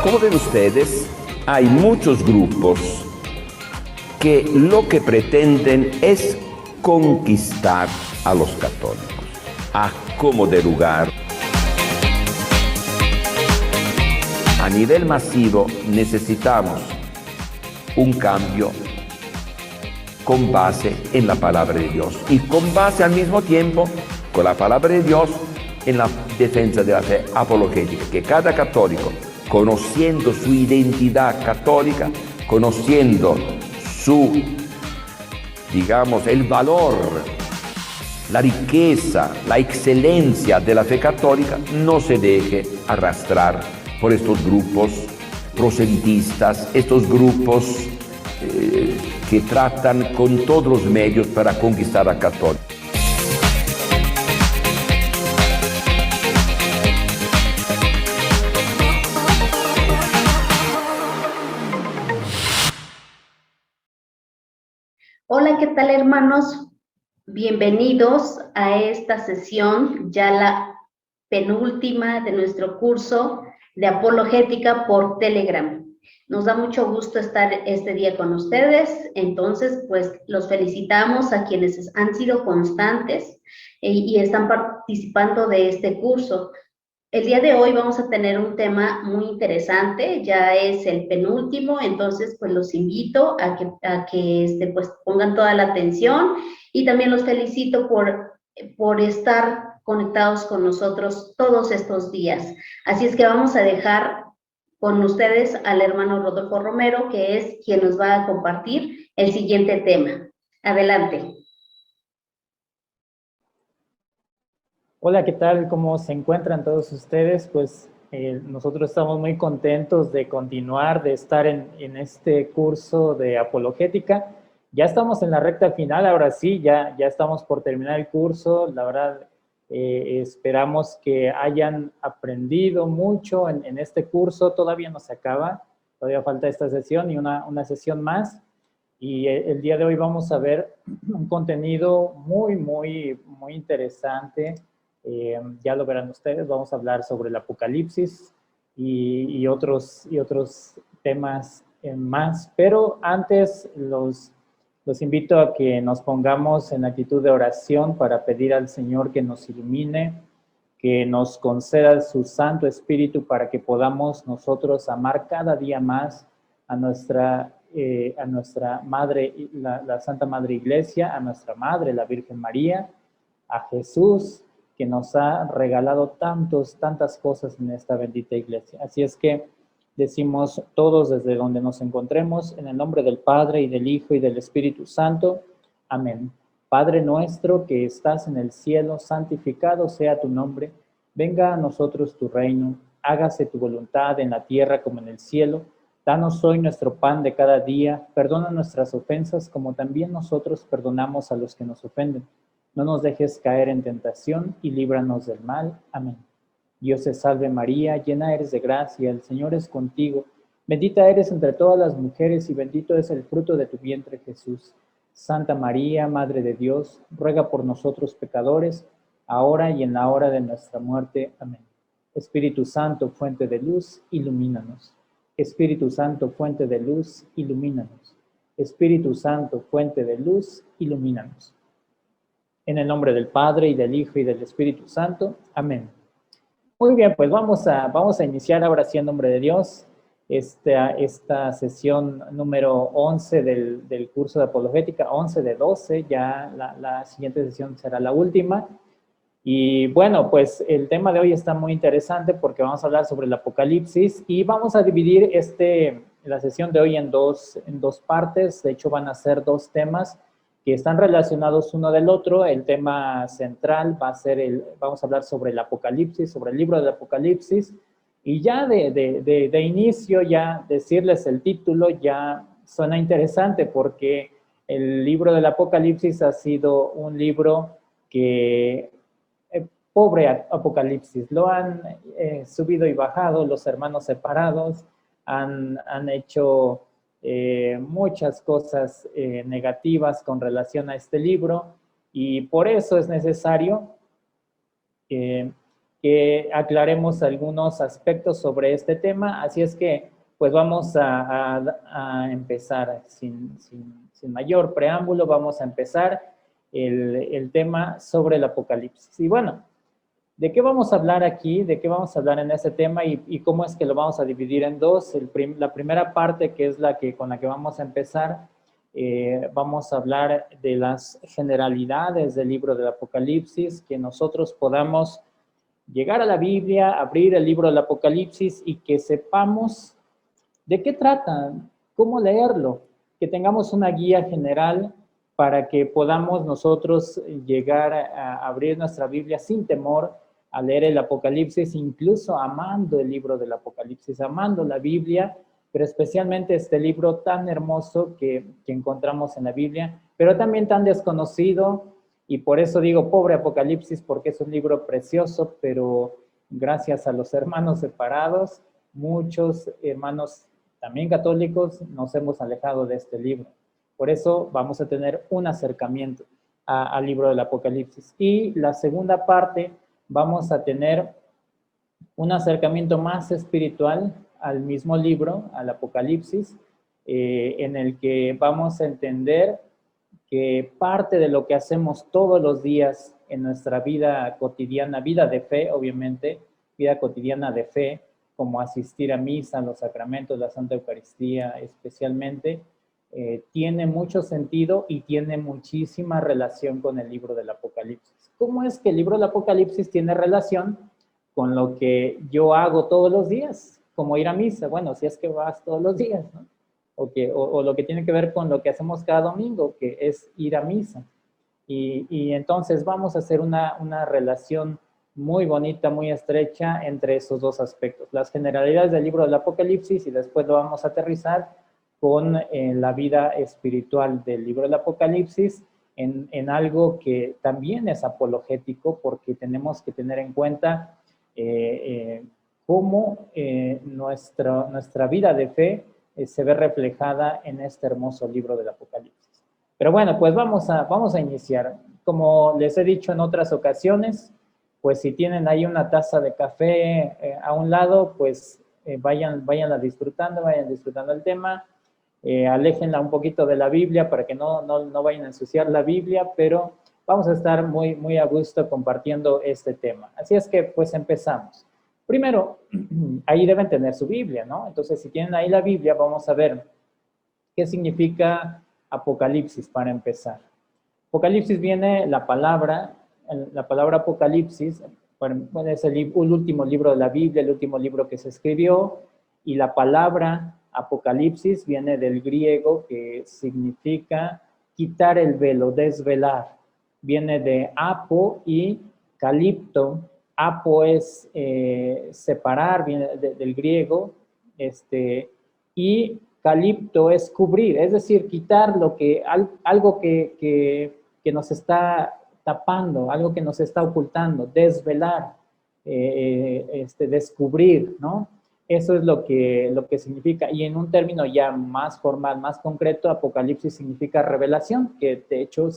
Como ven ustedes, hay muchos grupos que lo que pretenden es conquistar a los católicos, a como de lugar. A nivel masivo necesitamos un cambio con base en la palabra de Dios y con base al mismo tiempo con la palabra de Dios en la defensa de la fe apologética, que cada católico, conociendo su identidad católica, conociendo su, digamos, el valor, la riqueza, la excelencia de la fe católica, no se deje arrastrar por estos grupos proselitistas, estos grupos que tratan con todos los medios para conquistar a católicos. Hola, ¿qué tal, hermanos? Bienvenidos a esta sesión, ya la penúltima de nuestro curso de apologética por Telegram. Nos da mucho gusto estar este día con ustedes, entonces pues los felicitamos a quienes han sido constantes y están participando de este curso. El día de hoy vamos a tener un tema muy interesante, ya es el penúltimo, entonces pues los invito a que pues pongan toda la atención y también los felicito por estar conectados con nosotros todos estos días. Así es que vamos a dejar con ustedes al hermano Rodolfo Romero, que es quien nos va a compartir el siguiente tema. Adelante. Hola, ¿qué tal? ¿Cómo se encuentran todos ustedes? Pues nosotros estamos muy contentos de continuar, de estar en este curso de apologética. Ya estamos en la recta final, ahora sí, ya estamos por terminar el curso. La verdad, esperamos que hayan aprendido mucho en este curso. Todavía no se acaba, todavía falta esta sesión y una sesión más. Y el día de hoy vamos a ver un contenido muy interesante. Ya lo verán ustedes, vamos a hablar sobre el Apocalipsis y otros temas más. Pero antes los invito a que nos pongamos en actitud de oración para pedir al Señor que nos ilumine, que nos conceda su Santo Espíritu para que podamos nosotros amar cada día más a nuestra Madre, la Santa Madre Iglesia, a nuestra Madre, la Virgen María, a Jesús, que nos ha regalado tantas cosas en esta bendita iglesia. Así es que decimos todos desde donde nos encontremos, en el nombre del Padre, y del Hijo, y del Espíritu Santo. Amén. Padre nuestro que estás en el cielo, santificado sea tu nombre. Venga a nosotros tu reino. Hágase tu voluntad en la tierra como en el cielo. Danos hoy nuestro pan de cada día. Perdona nuestras ofensas como también nosotros perdonamos a los que nos ofenden. No nos dejes caer en tentación y líbranos del mal. Amén. Dios te salve María, llena eres de gracia, el Señor es contigo. Bendita eres entre todas las mujeres y bendito es el fruto de tu vientre, Jesús. Santa María, Madre de Dios, ruega por nosotros pecadores, ahora y en la hora de nuestra muerte. Amén. Espíritu Santo, fuente de luz, ilumínanos. Espíritu Santo, fuente de luz, ilumínanos. Espíritu Santo, fuente de luz, ilumínanos. En el nombre del Padre, y del Hijo, y del Espíritu Santo. Amén. Muy bien, pues vamos a iniciar ahora sí en nombre de Dios esta sesión número 11 del curso de apologética, 11 de 12, ya la siguiente sesión será la última. Y bueno, pues el tema de hoy está muy interesante porque vamos a hablar sobre el Apocalipsis y vamos a dividir la sesión de hoy en dos partes. De hecho, van a ser dos temas que están relacionados uno del otro. El tema central va a ser vamos a hablar sobre el Apocalipsis, sobre el libro del Apocalipsis, y ya de inicio, ya decirles el título ya suena interesante porque el libro del Apocalipsis ha sido un libro que, pobre Apocalipsis, lo han subido y bajado, los hermanos separados han hecho muchas cosas negativas con relación a este libro Y por eso es necesario que aclaremos algunos aspectos sobre este tema. Así es que, pues vamos a empezar sin mayor preámbulo, vamos a empezar el tema sobre el Apocalipsis. Y bueno, ¿de qué vamos a hablar aquí? ¿De qué vamos a hablar en este tema? Y cómo es que lo vamos a dividir en dos. La primera parte, que es con la que vamos a empezar, vamos a hablar de las generalidades del libro del Apocalipsis, que nosotros podamos llegar a la Biblia, abrir el libro del Apocalipsis y que sepamos de qué trata, cómo leerlo, que tengamos una guía general para que podamos nosotros llegar a abrir nuestra Biblia sin temor, a leer el Apocalipsis, incluso amando el libro del Apocalipsis, amando la Biblia, pero especialmente este libro tan hermoso que encontramos en la Biblia, pero también tan desconocido. Y por eso digo pobre Apocalipsis, porque es un libro precioso, pero gracias a los hermanos separados, muchos hermanos también católicos nos hemos alejado de este libro. Por eso vamos a tener un acercamiento al libro del Apocalipsis. Y la segunda parte, vamos a tener un acercamiento más espiritual al mismo libro, al Apocalipsis, en el que vamos a entender que parte de lo que hacemos todos los días en nuestra vida cotidiana, vida de fe, obviamente, vida cotidiana de fe, como asistir a misa, los sacramentos, la Santa Eucaristía especialmente, tiene mucho sentido y tiene muchísima relación con el libro del Apocalipsis. ¿Cómo es que el libro del Apocalipsis tiene relación con lo que yo hago todos los días? Como ir a misa, bueno, si es que vas todos los días, ¿no? O lo que tiene que ver con lo que hacemos cada domingo, que es ir a misa. Y entonces vamos a hacer una relación muy bonita, muy estrecha entre esos dos aspectos. Las generalidades del libro del Apocalipsis y después lo vamos a aterrizar con la vida espiritual del libro del Apocalipsis en algo que también es apologético, porque tenemos que tener en cuenta cómo nuestra vida de fe se ve reflejada en este hermoso libro del Apocalipsis. Pero bueno, pues vamos a iniciar. Como les he dicho en otras ocasiones, pues si tienen ahí una taza de café a un lado, pues vayan disfrutando el tema, aléjenla un poquito de la Biblia para que no vayan a ensuciar la Biblia, pero vamos a estar muy a gusto compartiendo este tema. Así es que pues empezamos. Primero, ahí deben tener su Biblia, ¿no? Entonces, si tienen ahí la Biblia, vamos a ver qué significa Apocalipsis para empezar. Apocalipsis viene la palabra Apocalipsis, bueno, es el último libro de la Biblia, el último libro que se escribió, y la palabra Apocalipsis viene del griego, que significa quitar el velo, desvelar. Viene de apo y calipto. Apo es separar, viene del griego, y calipto es cubrir, es decir, quitar algo que nos está tapando, algo que nos está ocultando, desvelar, descubrir, ¿no? Eso es lo que significa. Y en un término ya más formal, más concreto, Apocalipsis significa revelación, que de hecho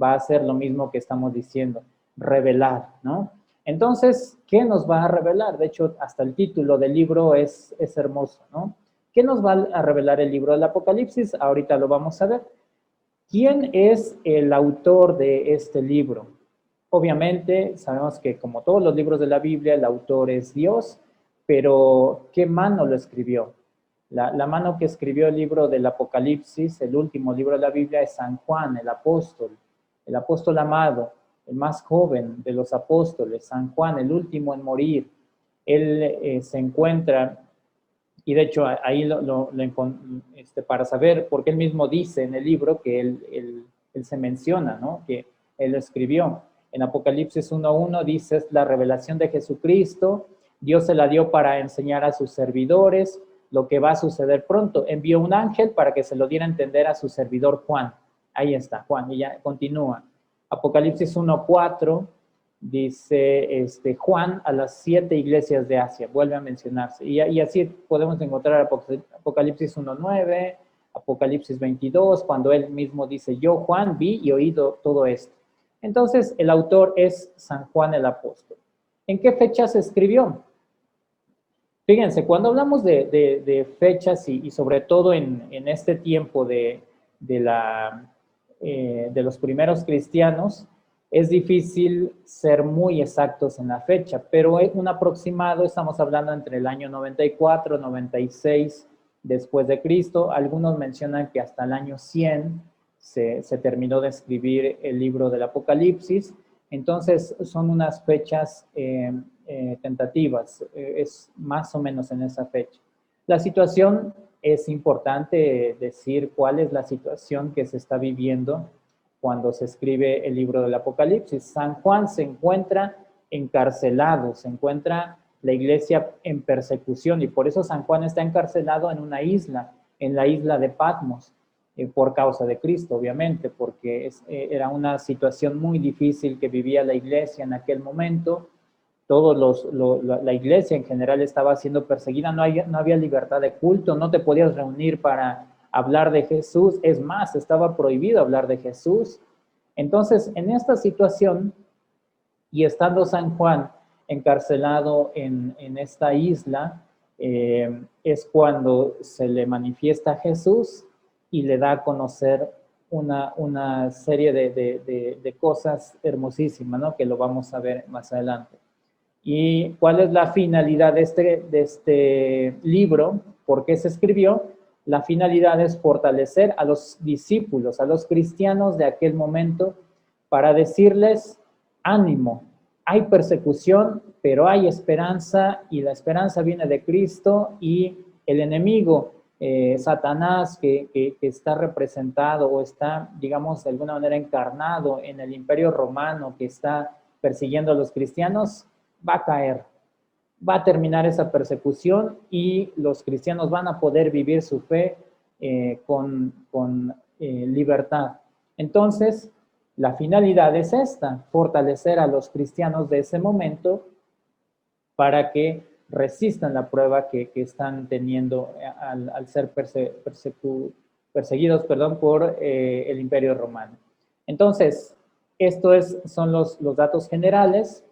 va a ser lo mismo que estamos diciendo, revelar, ¿no? Entonces, ¿qué nos va a revelar? De hecho, hasta el título del libro es hermoso, ¿no? ¿Qué nos va a revelar el libro del Apocalipsis? Ahorita lo vamos a ver. ¿Quién es el autor de este libro? Obviamente, sabemos que como todos los libros de la Biblia, el autor es Dios, pero ¿qué mano lo escribió? La mano que escribió el libro del Apocalipsis, el último libro de la Biblia, es San Juan, el apóstol amado, el más joven de los apóstoles, San Juan, el último en morir. Él se encuentra, y de hecho ahí para saber, porque él mismo dice en el libro que él se menciona, ¿no? Que él lo escribió. En Apocalipsis 1:1 dice, es la revelación de Jesucristo, Dios se la dio para enseñar a sus servidores lo que va a suceder pronto. Envió un ángel para que se lo diera a entender a su servidor Juan. Ahí está, Juan, y ya continúa. Apocalipsis 1:4 dice Juan a las 7 iglesias de Asia, vuelve a mencionarse. Y así podemos encontrar Apocalipsis 1:9, Apocalipsis 22, cuando él mismo dice, yo Juan vi y oí todo esto. Entonces, el autor es San Juan el Apóstol. ¿En qué fecha se escribió? Fíjense, cuando hablamos de fechas y sobre todo en este tiempo de los primeros cristianos, es difícil ser muy exactos en la fecha, pero es un aproximado, estamos hablando entre el año 94, 96 después de Cristo. Algunos mencionan que hasta el año 100 se terminó de escribir el libro del Apocalipsis. Entonces son unas fechas tentativas, es más o menos en esa fecha. La situación, es importante decir cuál es la situación que se está viviendo cuando se escribe el libro del Apocalipsis. San Juan se encuentra encarcelado, se encuentra la iglesia en persecución y por eso San Juan está encarcelado en una isla, en la isla de Patmos, por causa de Cristo, obviamente, porque era una situación muy difícil que vivía la iglesia en aquel momento. La iglesia en general estaba siendo perseguida, no había libertad de culto, no te podías reunir para hablar de Jesús, es más, estaba prohibido hablar de Jesús. Entonces, en esta situación, y estando San Juan encarcelado en esta isla, es cuando se le manifiesta a Jesús y le da a conocer una serie de cosas hermosísimas, ¿no? Que lo vamos a ver más adelante. ¿Y cuál es la finalidad de este libro? ¿Por qué se escribió? La finalidad es fortalecer a los discípulos, a los cristianos de aquel momento, para decirles, ánimo, hay persecución, pero hay esperanza, y la esperanza viene de Cristo, y el enemigo, Satanás, que está representado o está, digamos, de alguna manera encarnado en el Imperio Romano, que está persiguiendo a los cristianos, va a caer, va a terminar esa persecución y los cristianos van a poder vivir su fe con libertad. Entonces, la finalidad es esta, fortalecer a los cristianos de ese momento para que resistan la prueba que están teniendo al ser perseguidos por el Imperio Romano. Entonces, estos son los datos generales.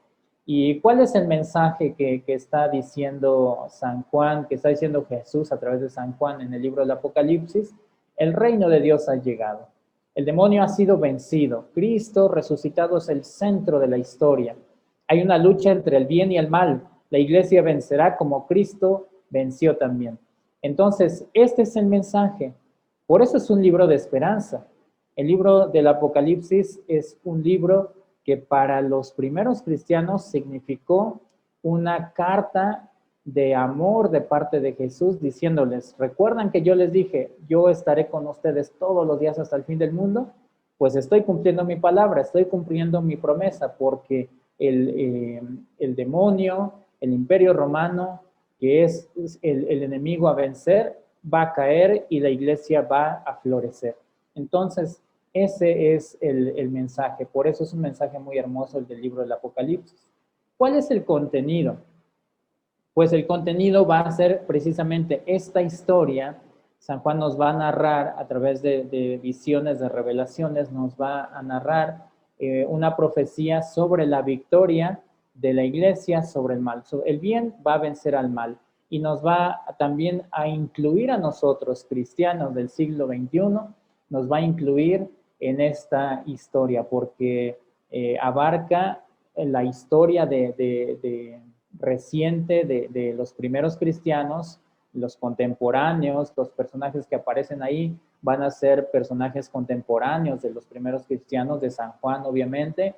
¿Y cuál es el mensaje que está diciendo San Juan, que está diciendo Jesús a través de San Juan en el libro del Apocalipsis? El reino de Dios ha llegado. El demonio ha sido vencido. Cristo resucitado es el centro de la historia. Hay una lucha entre el bien y el mal. La iglesia vencerá como Cristo venció también. Entonces, este es el mensaje. Por eso es un libro de esperanza. El libro del Apocalipsis es un libro que para los primeros cristianos significó una carta de amor de parte de Jesús, diciéndoles, ¿recuerdan que yo les dije, yo estaré con ustedes todos los días hasta el fin del mundo? Pues estoy cumpliendo mi palabra, estoy cumpliendo mi promesa, porque el demonio, el Imperio Romano, que es el enemigo a vencer, va a caer y la iglesia va a florecer. Entonces, ese es el mensaje. Por eso es un mensaje muy hermoso el del libro del Apocalipsis. ¿Cuál es el contenido? Pues el contenido va a ser precisamente esta historia. San Juan nos va a narrar a través de visiones, de revelaciones, nos va a narrar una profecía sobre la victoria de la iglesia sobre el mal. El bien va a vencer al mal y nos va también a incluir a nosotros, cristianos del siglo XXI, nos va a incluir en esta historia, porque abarca la historia reciente de los primeros cristianos, los contemporáneos, los personajes que aparecen ahí van a ser personajes contemporáneos de los primeros cristianos, de San Juan, obviamente,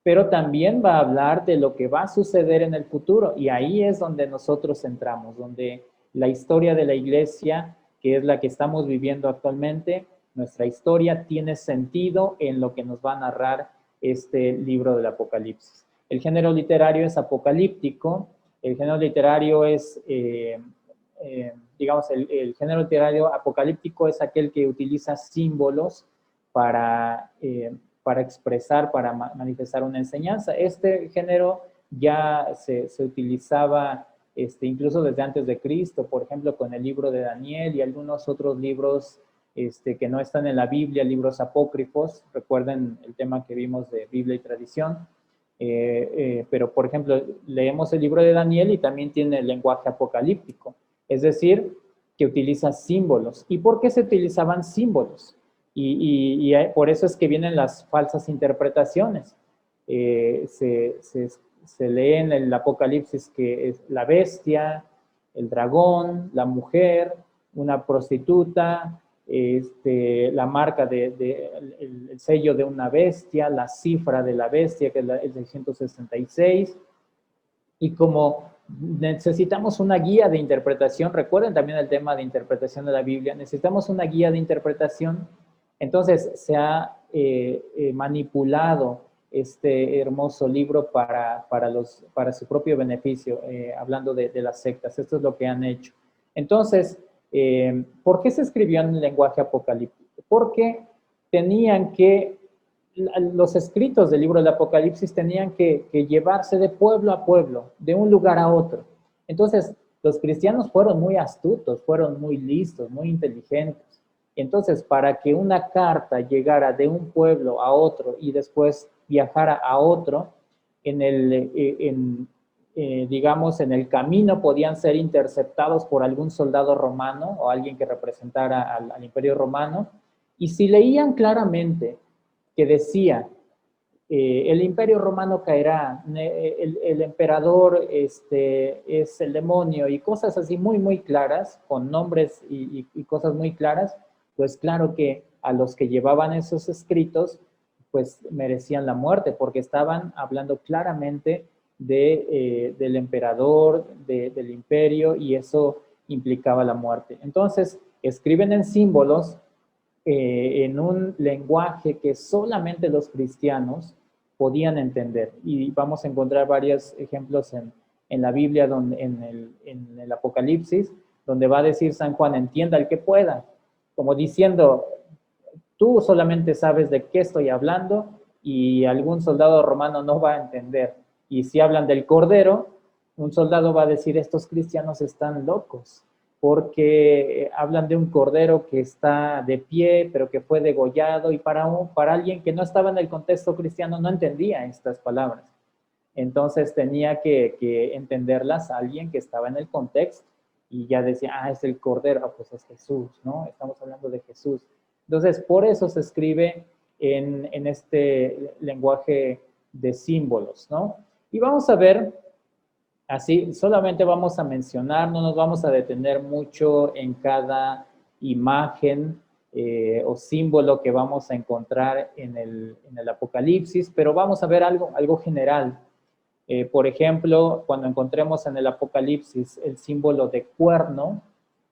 pero también va a hablar de lo que va a suceder en el futuro, y ahí es donde nosotros entramos, donde la historia de la iglesia, que es la que estamos viviendo actualmente, nuestra historia tiene sentido en lo que nos va a narrar este libro del Apocalipsis. El género literario es apocalíptico. El género literario es, digamos, el género literario apocalíptico es aquel que utiliza símbolos para expresar, para manifestar una enseñanza. Este género ya se utilizaba incluso desde antes de Cristo, por ejemplo, con el libro de Daniel y algunos otros libros que no están en la Biblia, libros apócrifos. Recuerden el tema que vimos de Biblia y tradición. Pero, por ejemplo, leemos el libro de Daniel y también tiene el lenguaje apocalíptico, es decir, que utiliza símbolos. ¿Y por qué se utilizaban símbolos? Y por eso es que vienen las falsas interpretaciones. Se lee en el Apocalipsis que es la bestia, el dragón, la mujer, una prostituta, la marca el sello de una bestia, la cifra de la bestia, que es el 666. Y como necesitamos una guía de interpretación, recuerden también el tema de interpretación de la Biblia, necesitamos una guía de interpretación, entonces se ha manipulado este hermoso libro para su propio beneficio, hablando de las sectas. Esto es lo que han hecho. Entonces, ¿por qué se escribió en el lenguaje apocalíptico? Porque los escritos del libro del Apocalipsis tenían que llevarse de pueblo a pueblo, de un lugar a otro. Entonces, los cristianos fueron muy astutos, fueron muy listos, muy inteligentes. Entonces, para que una carta llegara de un pueblo a otro y después viajara a otro, digamos, en el camino podían ser interceptados por algún soldado romano o alguien que representara al Imperio Romano, y si leían claramente que decía, el Imperio Romano caerá, el emperador es el demonio, y cosas así muy, muy claras, con nombres y cosas muy claras, pues claro que a los que llevaban esos escritos, pues merecían la muerte, porque estaban hablando claramente del emperador, del imperio, y eso implicaba la muerte. Entonces, escriben en símbolos, en un lenguaje que solamente los cristianos podían entender. Y vamos a encontrar varios ejemplos en la Biblia, en el Apocalipsis, donde va a decir San Juan, entienda el que pueda, como diciendo, tú solamente sabes de qué estoy hablando y algún soldado romano no va a entender. Y si hablan del Cordero, un soldado va a decir, estos cristianos están locos, porque hablan de un cordero que está de pie, pero que fue degollado, y para alguien que no estaba en el contexto cristiano no entendía estas palabras. Entonces tenía que entenderlas a alguien que estaba en el contexto, y ya decía, es el cordero, pues es Jesús, ¿no? Estamos hablando de Jesús. Entonces, por eso se escribe en este lenguaje de símbolos, ¿no? Y vamos a ver. Así, solamente vamos a mencionar, no nos vamos a detener mucho en cada imagen o símbolo que vamos a encontrar en el Apocalipsis, pero vamos a ver algo general. Por ejemplo, cuando encontremos en el Apocalipsis el símbolo de cuerno,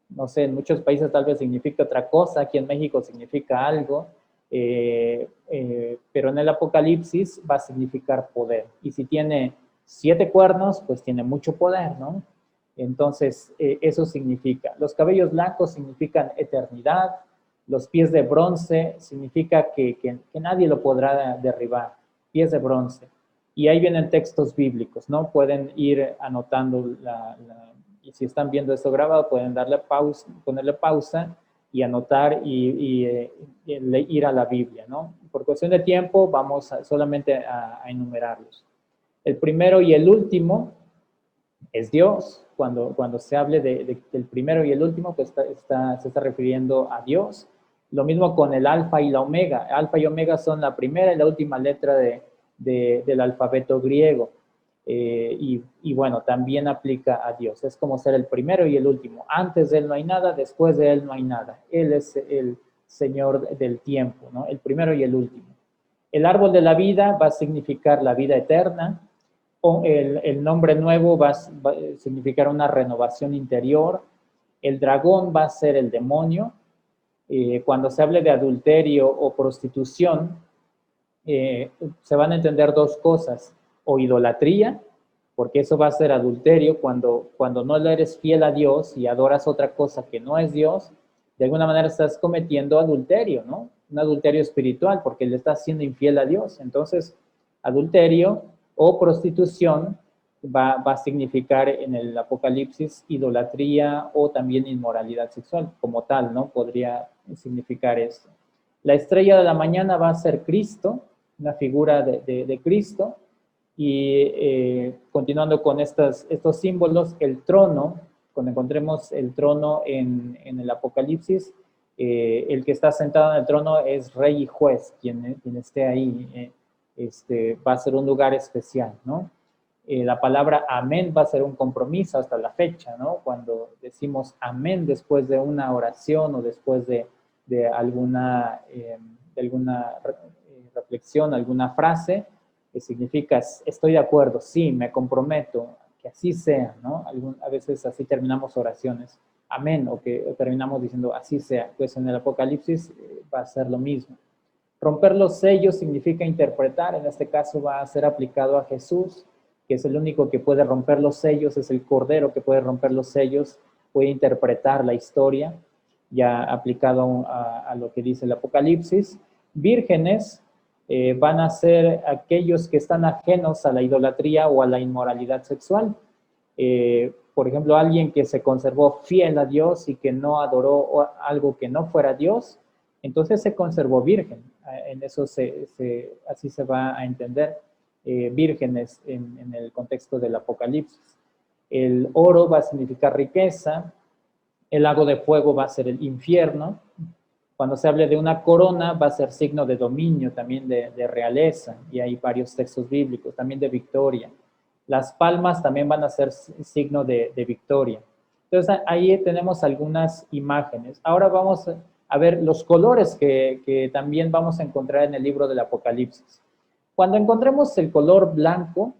no sé, en muchos países tal vez significa otra cosa, aquí en México significa algo, pero en el Apocalipsis va a significar poder. Y si tiene 7 cuernos, pues tiene mucho poder, ¿no? Entonces, eso significa. Los cabellos blancos significan eternidad, los pies de bronce significa que nadie lo podrá derribar, pies de bronce. Y ahí vienen textos bíblicos, ¿no? Pueden ir anotando, y si están viendo esto grabado, pueden ponerle pausa y anotar y ir a la Biblia, ¿no? Por cuestión de tiempo, vamos solamente a enumerarlos. El primero y el último es Dios. Cuando se hable del primero y el último, pues se está refiriendo a Dios. Lo mismo con el alfa y la omega. Alfa y omega son la primera y la última letra del alfabeto griego. Y bueno, también aplica a Dios. Es como ser el primero y el último. Antes de Él no hay nada, después de Él no hay nada. Él es el Señor del tiempo, ¿no? El primero y el último. El árbol de la vida va a significar la vida eterna. El nombre nuevo va a significar una renovación interior. El dragón va a ser el demonio. Cuando se hable de adulterio o prostitución, se van a entender dos cosas: o idolatría, porque eso va a ser adulterio, cuando no le eres fiel a Dios y adoras otra cosa que no es Dios, de alguna manera estás cometiendo adulterio, ¿no? Un adulterio espiritual, porque le estás siendo infiel a Dios. Entonces, adulterio o prostitución va a significar en el Apocalipsis idolatría o también inmoralidad sexual, como tal, ¿no? Podría significar esto. La estrella de la mañana va a ser Cristo, una figura de Cristo, y continuando con estos símbolos, el trono, cuando encontremos el trono en el Apocalipsis, el que está sentado en el trono es rey y juez, quien esté ahí, va a ser un lugar especial, ¿no? La palabra amén va a ser un compromiso hasta la fecha, ¿no? Cuando decimos amén después de una oración o después de alguna reflexión, alguna frase, que significa estoy de acuerdo, sí, me comprometo, que así sea, ¿no? A veces así terminamos oraciones, amén, o que terminamos diciendo así sea. Pues en el Apocalipsis va a ser lo mismo. Romper los sellos significa interpretar, en este caso va a ser aplicado a Jesús, que es el único que puede romper los sellos, es el Cordero que puede romper los sellos, puede interpretar la historia, ya aplicado a lo que dice el Apocalipsis. Vírgenes van a ser aquellos que están ajenos a la idolatría o a la inmoralidad sexual. Por ejemplo, alguien que se conservó fiel a Dios y que no adoró algo que no fuera Dios, entonces se conservó virgen. En eso así se va a entender vírgenes en el contexto del Apocalipsis. El oro va a significar riqueza, el lago de fuego va a ser el infierno. Cuando se hable de una corona va a ser signo de dominio, también de realeza, y hay varios textos bíblicos, también de victoria. Las palmas también van a ser signo de victoria. Entonces ahí tenemos algunas imágenes. Ahora vamos a ver los colores que también vamos a encontrar en el libro del Apocalipsis. Cuando encontremos el color blanco,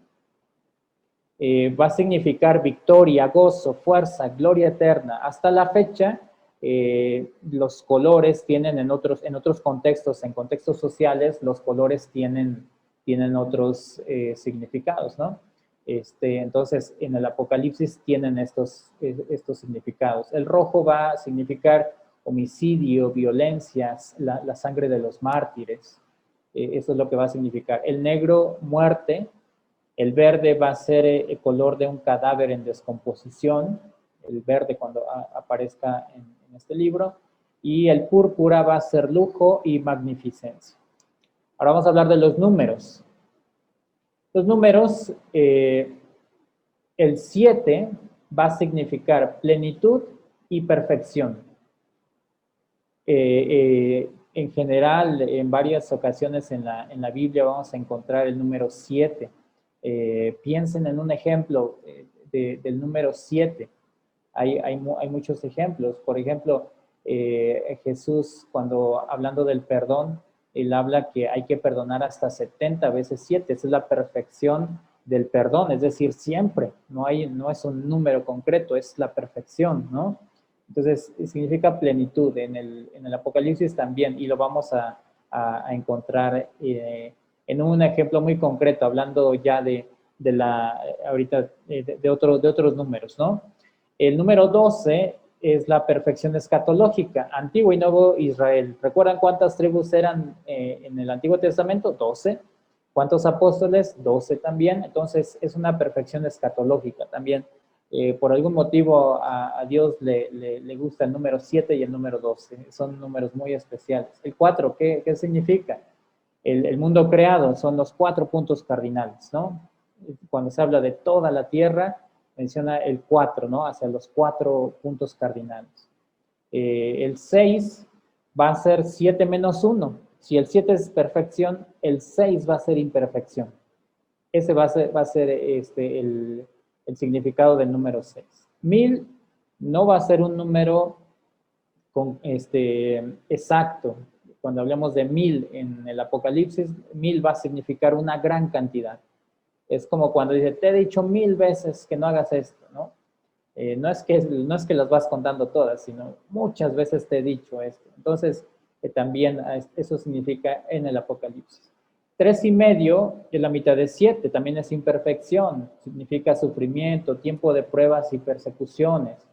va a significar victoria, gozo, fuerza, gloria eterna. Hasta la fecha, los colores tienen en otros contextos, en contextos sociales, los colores tienen otros significados, ¿no? Entonces, en el Apocalipsis tienen estos significados. El rojo va a significar homicidio, violencias, la sangre de los mártires. Eso es lo que va a significar. El negro, muerte. El verde va a ser el color de un cadáver en descomposición. El verde cuando aparezca en este libro. Y el púrpura va a ser lujo y magnificencia. Ahora vamos a hablar de los números. Los números, el 7 va a significar plenitud y perfección. En general, en varias ocasiones en la Biblia vamos a encontrar el número 7. Piensen en un ejemplo del número 7. Hay muchos ejemplos. Por ejemplo, Jesús, cuando hablando del perdón, él habla que hay que perdonar hasta 70 veces 7. Esa es la perfección del perdón, es decir, siempre. No es un número concreto, es la perfección, ¿no? Entonces, significa plenitud. En el Apocalipsis también, y lo vamos a encontrar en un ejemplo muy concreto, hablando ya de otros números, ¿no? El número 12 es la perfección escatológica, Antiguo y Nuevo Israel. ¿Recuerdan cuántas tribus eran en el Antiguo Testamento? 12. ¿Cuántos apóstoles? 12 también. Entonces, es una perfección escatológica también. Por algún motivo a Dios le gusta el número 7 y el número 12. Son números muy especiales. El 4, ¿qué significa? El mundo creado, son los 4 puntos cardinales, ¿no? Cuando se habla de toda la tierra, menciona el 4, ¿no? Hacia los 4 puntos cardinales. El 6 va a ser 7 menos 1. Si el 7 es perfección, el 6 va a ser imperfección. Ese va a ser el significado del número 6. 1000 no va a ser un número exacto. Cuando hablamos de 1000 en el Apocalipsis, 1000 va a significar una gran cantidad. Es como cuando dice, te he dicho 1000 veces que no hagas esto, ¿no? No es que las vas contando todas, sino muchas veces te he dicho esto. Entonces, también eso significa en el Apocalipsis. 3,5 es la mitad de 7, también es imperfección, significa sufrimiento, tiempo de pruebas y persecuciones.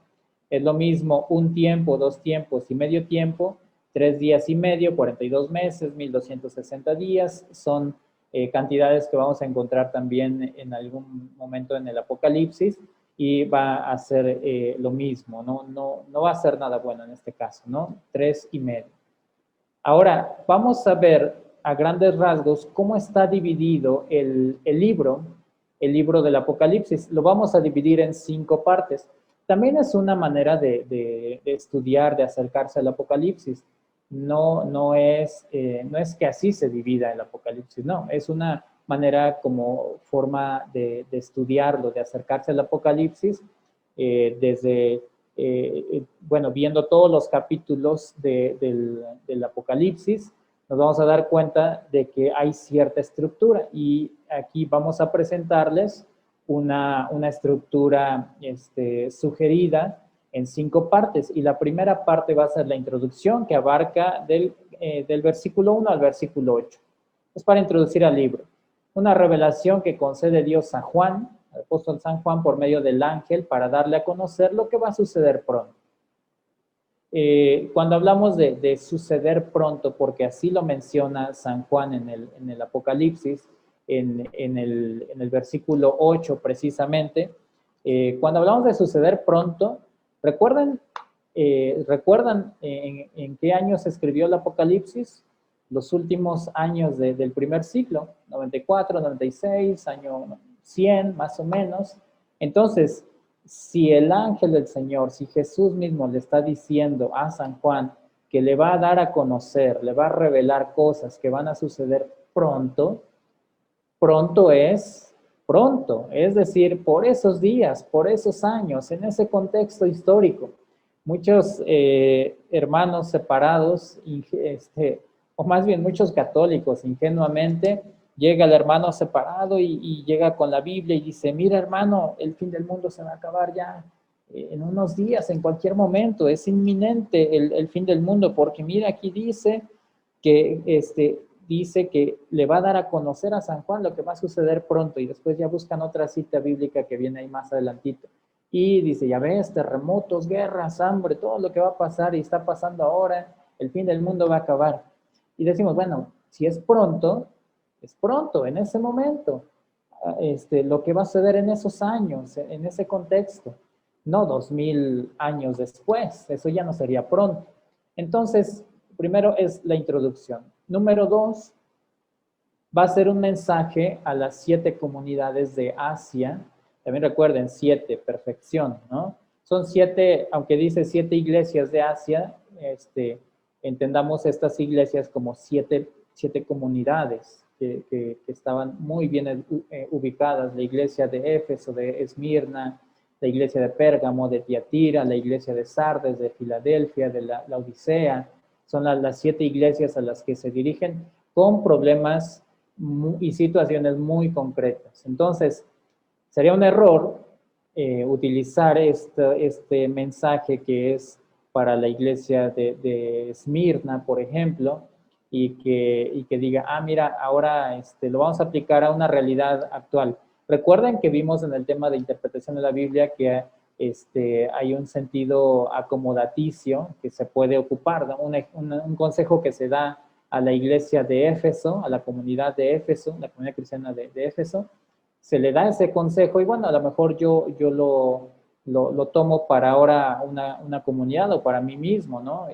Es lo mismo un tiempo, 2 tiempos y medio tiempo, 3 días y medio, 42 meses, 1260 días, son cantidades que vamos a encontrar también en algún momento en el Apocalipsis, y va a ser lo mismo, no va a ser nada bueno en este caso, ¿no? 3,5. Ahora, vamos a ver a grandes rasgos cómo está dividido el libro del Apocalipsis. Lo vamos a dividir en 5 partes. También es una manera de estudiar, de acercarse al Apocalipsis. No es que así se divida el Apocalipsis, no, es una manera como forma de estudiarlo, de acercarse al Apocalipsis, bueno, viendo todos los capítulos del Apocalipsis, nos vamos a dar cuenta de que hay cierta estructura, y aquí vamos a presentarles una estructura sugerida en 5 partes, y la primera parte va a ser la introducción, que abarca del versículo 1 al versículo 8. Es para introducir al libro. Una revelación que concede Dios a Juan, al apóstol San Juan, por medio del ángel, para darle a conocer lo que va a suceder pronto. Cuando hablamos de suceder pronto, porque así lo menciona San Juan en el Apocalipsis, en el versículo 8 precisamente, cuando hablamos de suceder pronto, ¿recuerdan en qué año se escribió el Apocalipsis? Los últimos años del primer siglo, 94, 96, año 100 más o menos. Entonces, si el ángel del Señor, si Jesús mismo le está diciendo a San Juan que le va a dar a conocer, le va a revelar cosas que van a suceder pronto, pronto es pronto, es decir, por esos días, por esos años, en ese contexto histórico. Muchos hermanos separados, o más bien muchos católicos, ingenuamente, llega el hermano separado y llega con la Biblia y dice, mira hermano, el fin del mundo se va a acabar ya en unos días, en cualquier momento, es inminente el fin del mundo, porque mira, aquí dice que le va a dar a conocer a San Juan lo que va a suceder pronto, y después ya buscan otra cita bíblica que viene ahí más adelantito. Y dice, ya ves, terremotos, guerras, hambre, todo lo que va a pasar y está pasando ahora, el fin del mundo va a acabar. Y decimos, bueno, si es pronto, en ese momento, lo que va a suceder en esos años, en ese contexto, no 2000 años después, eso ya no sería pronto. Entonces, primero es la introducción. Número 2, va a ser un mensaje a las 7 comunidades de Asia. También recuerden, 7, perfección, ¿no? Son 7, aunque dice 7 iglesias de Asia, entendamos estas iglesias como 7 comunidades que estaban muy bien ubicadas. La iglesia de Éfeso, de Esmirna, la iglesia de Pérgamo, de Tiatira, la iglesia de Sardes, de Filadelfia, de la Odisea. Son las 7 iglesias a las que se dirigen con problemas y situaciones muy concretas. Entonces, sería un error utilizar este mensaje que es para la iglesia de Esmirna, por ejemplo, y que diga, mira, ahora lo vamos a aplicar a una realidad actual. Recuerden que vimos en el tema de interpretación de la Biblia que hay un sentido acomodaticio que se puede ocupar, ¿no? Un consejo que se da a la iglesia de Éfeso, a la comunidad de Éfeso, la comunidad cristiana de Éfeso, se le da ese consejo, y bueno, a lo mejor yo lo tomo para ahora una comunidad o para mí mismo, ¿no?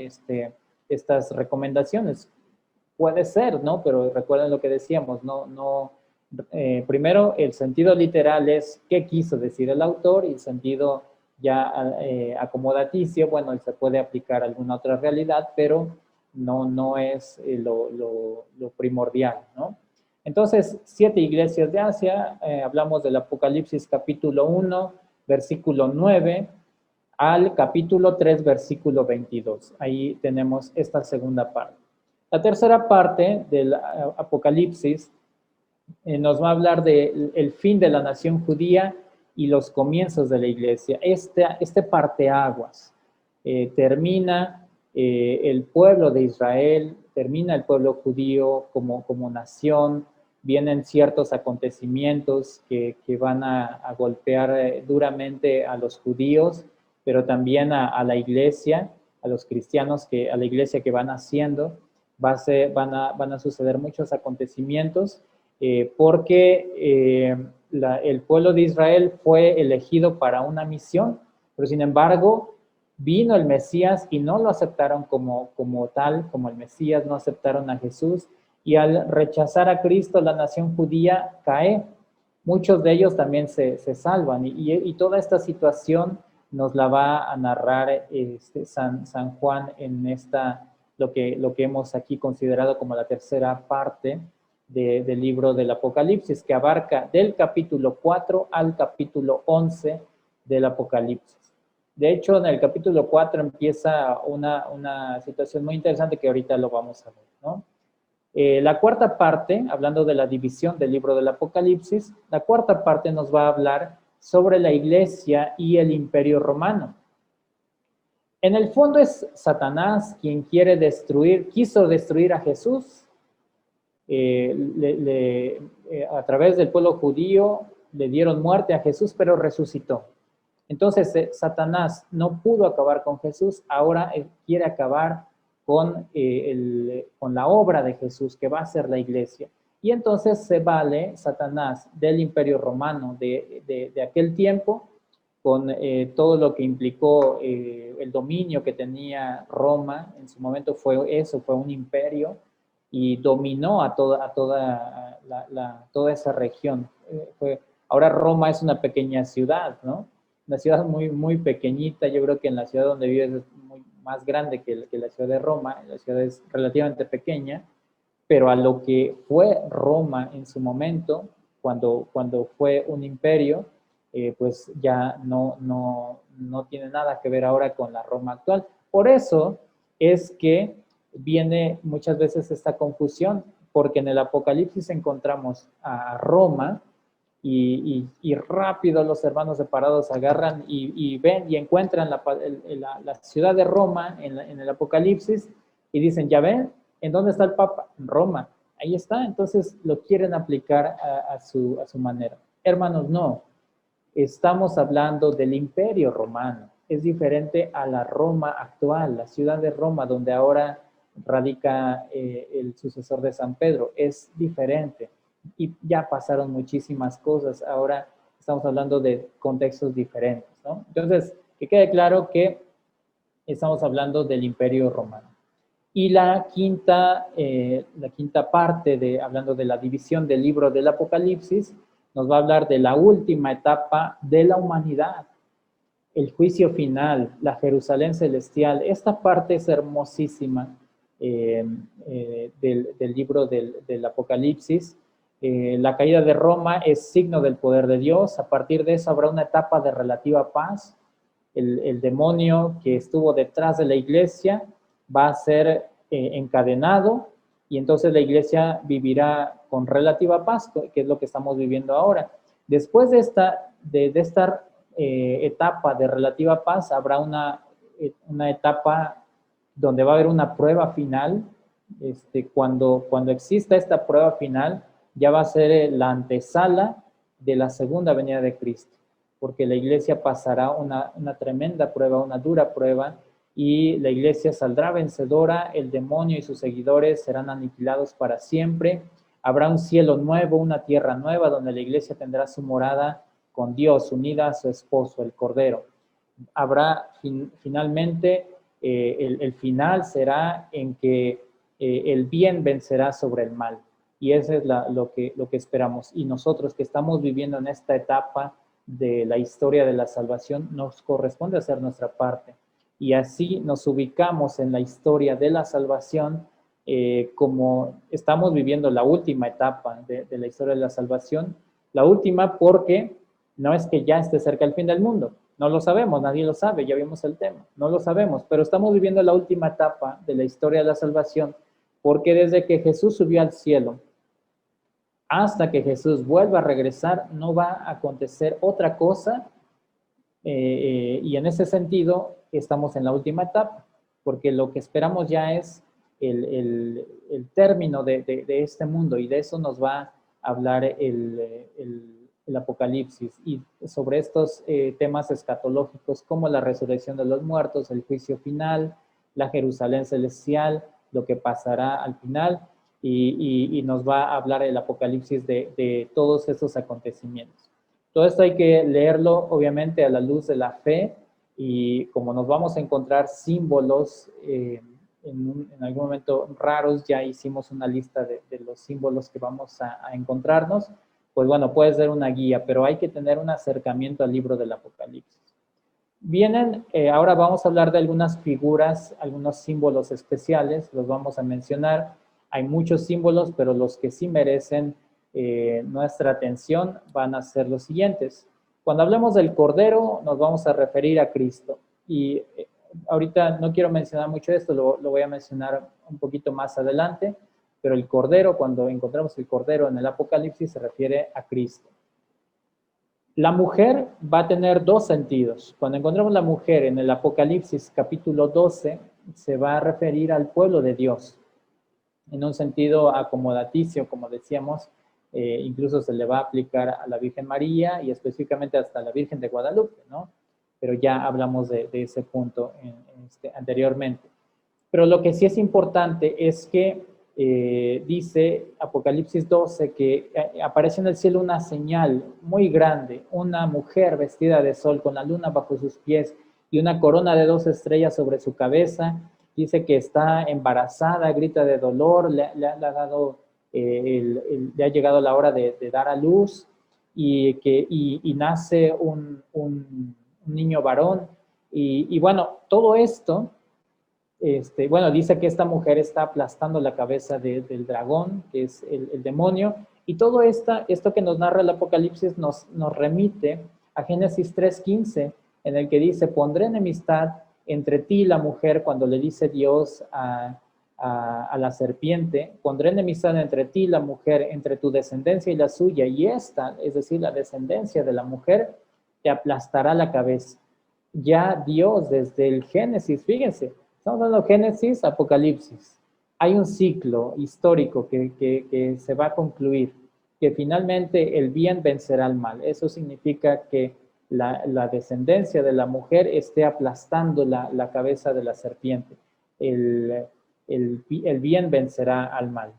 Estas recomendaciones. Puede ser, ¿no? Pero recuerden lo que decíamos, primero el sentido literal es qué quiso decir el autor, y el sentido ya acomodaticio, bueno, se puede aplicar a alguna otra realidad, pero no es lo primordial, ¿no? Entonces, 7 iglesias de Asia, hablamos del Apocalipsis capítulo 1, versículo 9, al capítulo 3, versículo 22. Ahí tenemos esta segunda parte. La tercera parte del Apocalipsis nos va a hablar del fin de la nación judía y los comienzos de la iglesia. Este parteaguas. Termina el pueblo de Israel, termina el pueblo judío como nación, vienen ciertos acontecimientos que van a golpear duramente a los judíos, pero también a la iglesia, a los cristianos, a la iglesia que van haciendo. Van a suceder muchos acontecimientos. porque el pueblo de Israel fue elegido para una misión, pero sin embargo vino el Mesías y no lo aceptaron como tal, como el Mesías, no aceptaron a Jesús, y al rechazar a Cristo la nación judía cae. Muchos de ellos también se salvan, y toda esta situación nos la va a narrar San Juan en lo que hemos aquí considerado como la tercera parte del libro del Apocalipsis, que abarca del capítulo 4 al capítulo 11 del Apocalipsis. De hecho, en el capítulo 4 empieza una situación muy interesante que ahorita lo vamos a ver, ¿no? La cuarta parte, hablando de la división del libro del Apocalipsis, la cuarta parte nos va a hablar sobre la iglesia y el imperio romano. En el fondo es Satanás quien quiso destruir a Jesús. A través del pueblo judío le dieron muerte a Jesús, pero resucitó. Entonces Satanás no pudo acabar con Jesús, ahora quiere acabar con la obra de Jesús, que va a ser la iglesia. Y entonces se vale Satanás del imperio romano de aquel tiempo, con todo lo que implicó el dominio que tenía Roma. En su momento fue un imperio, y dominó a toda esa región. Ahora Roma es una pequeña ciudad, ¿no? Una ciudad muy, muy pequeñita. Yo creo que en la ciudad donde vives es más grande que la ciudad de Roma. La ciudad es relativamente pequeña, pero a lo que fue Roma en su momento, cuando fue un imperio, pues ya no tiene nada que ver ahora con la Roma actual. Por eso es que viene muchas veces esta confusión, porque en el Apocalipsis encontramos a Roma, y rápido los hermanos separados agarran y ven y encuentran la ciudad de Roma en el Apocalipsis, y dicen, ya ven, ¿en dónde está el Papa? En Roma. Ahí está. Entonces lo quieren aplicar a su manera. Hermanos, no. Estamos hablando del imperio romano. Es diferente a la Roma actual, la ciudad de Roma, donde ahora radica el sucesor de San Pedro. Es diferente. Y ya pasaron muchísimas cosas. Ahora estamos hablando de contextos diferentes, ¿no? Entonces, que quede claro que estamos hablando del Imperio Romano. Y la quinta parte, hablando de la división del libro del Apocalipsis, nos va a hablar de la última etapa de la humanidad, el juicio final, la Jerusalén celestial. Esta parte es hermosísima del libro del Apocalipsis. La caída de Roma es signo del poder de Dios. A partir de eso habrá una etapa de relativa paz. El demonio que estuvo detrás de la iglesia va a ser encadenado, y entonces la iglesia vivirá con relativa paz, que es lo que estamos viviendo ahora. Después de esta etapa de relativa paz, habrá una etapa donde va a haber una prueba final. Cuando exista esta prueba final, ya va a ser la antesala de la segunda venida de Cristo, porque la iglesia pasará una tremenda prueba, una dura prueba, y la iglesia saldrá vencedora. El demonio y sus seguidores serán aniquilados para siempre. Habrá un cielo nuevo, una tierra nueva, donde la iglesia tendrá su morada con Dios, unida a su esposo, el Cordero. Habrá finalmente, el final será en que el bien vencerá sobre el mal. Y eso es lo que esperamos. Y nosotros que estamos viviendo en esta etapa de la historia de la salvación, nos corresponde hacer nuestra parte. Y así nos ubicamos en la historia de la salvación, como estamos viviendo la última etapa de la historia de la salvación. La última porque no es que ya esté cerca el fin del mundo. No lo sabemos, nadie lo sabe, ya vimos el tema. No lo sabemos, pero estamos viviendo la última etapa de la historia de la salvación, porque desde que Jesús subió al cielo hasta que Jesús vuelva a regresar, no va a acontecer otra cosa, y en ese sentido estamos en la última etapa, porque lo que esperamos ya es el término de este mundo, y de eso nos va a hablar el Apocalipsis, y sobre estos temas escatológicos como la resurrección de los muertos, el juicio final, la Jerusalén celestial, lo que pasará al final. y nos va a hablar el Apocalipsis de todos esos acontecimientos. Todo esto hay que leerlo, obviamente, a la luz de la fe, y como nos vamos a encontrar símbolos en algún momento raros, ya hicimos una lista de los símbolos que vamos a encontrarnos, pues bueno, puede ser una guía, pero hay que tener un acercamiento al libro del Apocalipsis. Vienen, ahora vamos a hablar de algunas figuras, algunos símbolos especiales, los vamos a mencionar. Hay muchos símbolos, pero los que sí merecen nuestra atención van a ser los siguientes. Cuando hablemos del Cordero, nos vamos a referir a Cristo. Y ahorita no quiero mencionar mucho esto, lo voy a mencionar un poquito más adelante, pero el Cordero, cuando encontramos el Cordero en el Apocalipsis, se refiere a Cristo. La mujer va a tener dos sentidos. Cuando encontramos la mujer en el Apocalipsis capítulo 12, se va a referir al pueblo de Dios, en un sentido acomodaticio, como decíamos, incluso se le va a aplicar a la Virgen María y específicamente hasta la Virgen de Guadalupe, ¿no? Pero ya hablamos de ese punto anteriormente. Pero lo que sí es importante es que dice Apocalipsis 12 que aparece en el cielo una señal muy grande, una mujer vestida de sol con la luna bajo sus pies y una corona de 2 estrellas sobre su cabeza. Dice que está embarazada, grita de dolor, le ha llegado la hora de dar a luz y nace un niño varón. Y bueno, todo esto, bueno, dice que esta mujer está aplastando la cabeza del dragón, que es el demonio, y todo esto que nos narra el Apocalipsis nos remite a Génesis 3:15, en el que dice, pondré enemistad entre ti y la mujer, cuando le dice Dios a la serpiente, pondré enemistad entre ti y la mujer, entre tu descendencia y la suya, y esta, es decir, la descendencia de la mujer, te aplastará la cabeza. Ya Dios desde el Génesis, fíjense, estamos hablando de Génesis, Apocalipsis. Hay un ciclo histórico que se va a concluir, que finalmente el bien vencerá al mal. Eso significa que la descendencia de la mujer esté aplastando la cabeza de la serpiente. El bien vencerá al mal.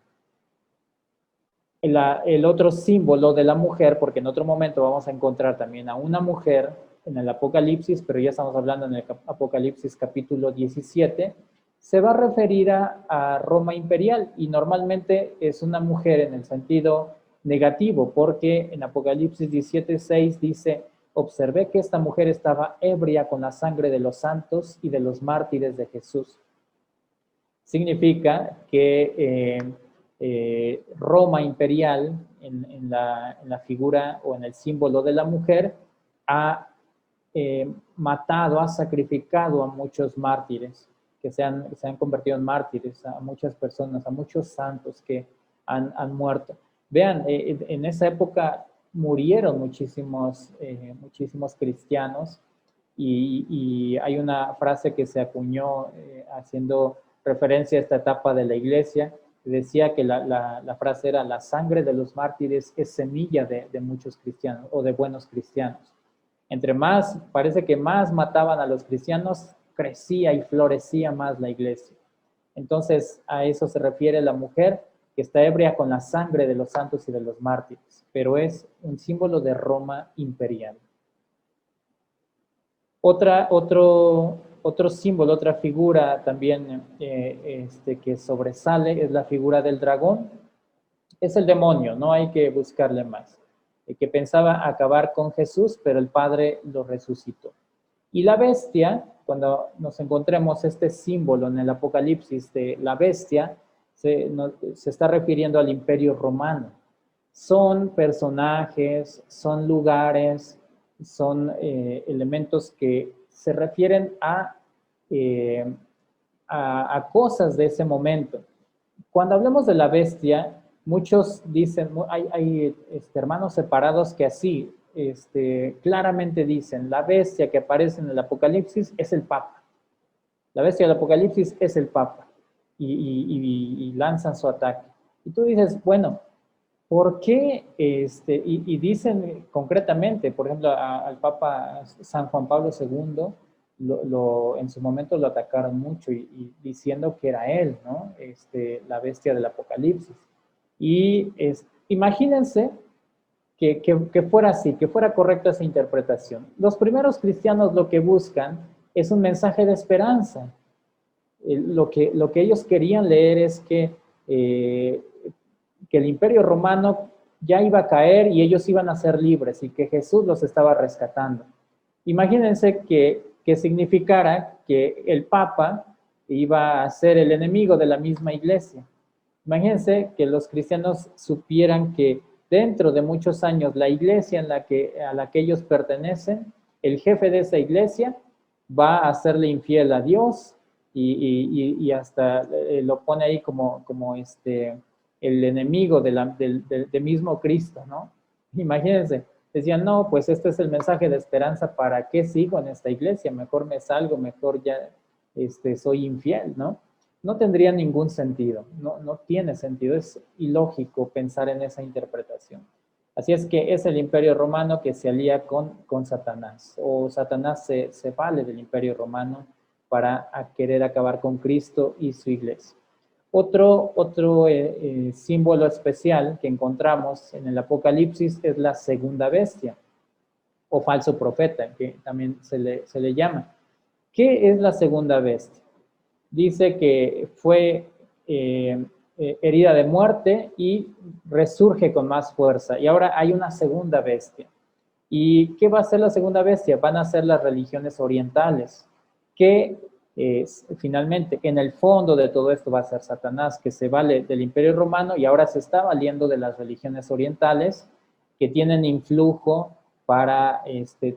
El otro símbolo de la mujer, porque en otro momento vamos a encontrar también a una mujer en el Apocalipsis, pero ya estamos hablando en el Apocalipsis capítulo 17, se va a referir a Roma imperial, y normalmente es una mujer en el sentido negativo, porque en Apocalipsis 17:6 dice, observé que esta mujer estaba ebria con la sangre de los santos y de los mártires de Jesús. Significa que Roma imperial, en la figura o en el símbolo de la mujer, ha matado, ha sacrificado a muchos mártires, que se han convertido en mártires, a muchas personas, a muchos santos que han muerto. Vean, en esa época murieron muchísimos cristianos, y hay una frase que se acuñó haciendo referencia a esta etapa de la iglesia, que decía que la frase era, la sangre de los mártires es semilla de muchos cristianos o de buenos cristianos. Entre más, parece que más mataban a los cristianos, crecía y florecía más la iglesia. Entonces, a eso se refiere la mujer, que está ebria con la sangre de los santos y de los mártires, pero es un símbolo de Roma imperial. Otro símbolo, otra figura también que sobresale es la figura del dragón. Es el demonio, no hay que buscarle más. Que pensaba acabar con Jesús, pero el Padre lo resucitó. Y la bestia, cuando nos encontremos este símbolo en el Apocalipsis de la bestia, se está refiriendo al Imperio Romano. Son personajes, son lugares, son elementos que se refieren a cosas de ese momento. Cuando hablamos de la bestia, muchos dicen, hay hermanos separados que así claramente dicen, la bestia que aparece en el Apocalipsis es el Papa. La bestia del Apocalipsis es el Papa. Y lanzan su ataque. Y tú dices, bueno, ¿por qué? Y dicen concretamente, por ejemplo, al Papa San Juan Pablo II en su momento lo atacaron mucho y diciendo que era él, ¿no? La bestia del Apocalipsis. Y imagínense que fuera así, que fuera correcta esa interpretación. Los primeros cristianos lo que buscan es un mensaje de esperanza. Lo que ellos querían leer es que el Imperio Romano ya iba a caer y ellos iban a ser libres y que Jesús los estaba rescatando. Imagínense que significara que el Papa iba a ser el enemigo de la misma iglesia. Imagínense que los cristianos supieran que dentro de muchos años la iglesia a la que ellos pertenecen, el jefe de esa iglesia va a serle infiel a Dios y hasta lo pone ahí como el enemigo del mismo Cristo, ¿no? Imagínense, decían, no, pues este es el mensaje de esperanza, ¿para qué sigo en esta iglesia? Mejor me salgo, mejor ya soy infiel, ¿no? No tendría ningún sentido, no tiene sentido, es ilógico pensar en esa interpretación. Así es que es el Imperio Romano que se alía con Satanás, o Satanás se vale del Imperio Romano para querer acabar con Cristo y su iglesia. Otro símbolo especial que encontramos en el Apocalipsis es la segunda bestia, o falso profeta, que también se le llama. ¿Qué es la segunda bestia? Dice que fue herida de muerte y resurge con más fuerza. Y ahora hay una segunda bestia. ¿Y qué va a ser la segunda bestia? Van a ser las religiones orientales, que finalmente en el fondo de todo esto va a ser Satanás, que se vale del Imperio Romano y ahora se está valiendo de las religiones orientales, que tienen influjo para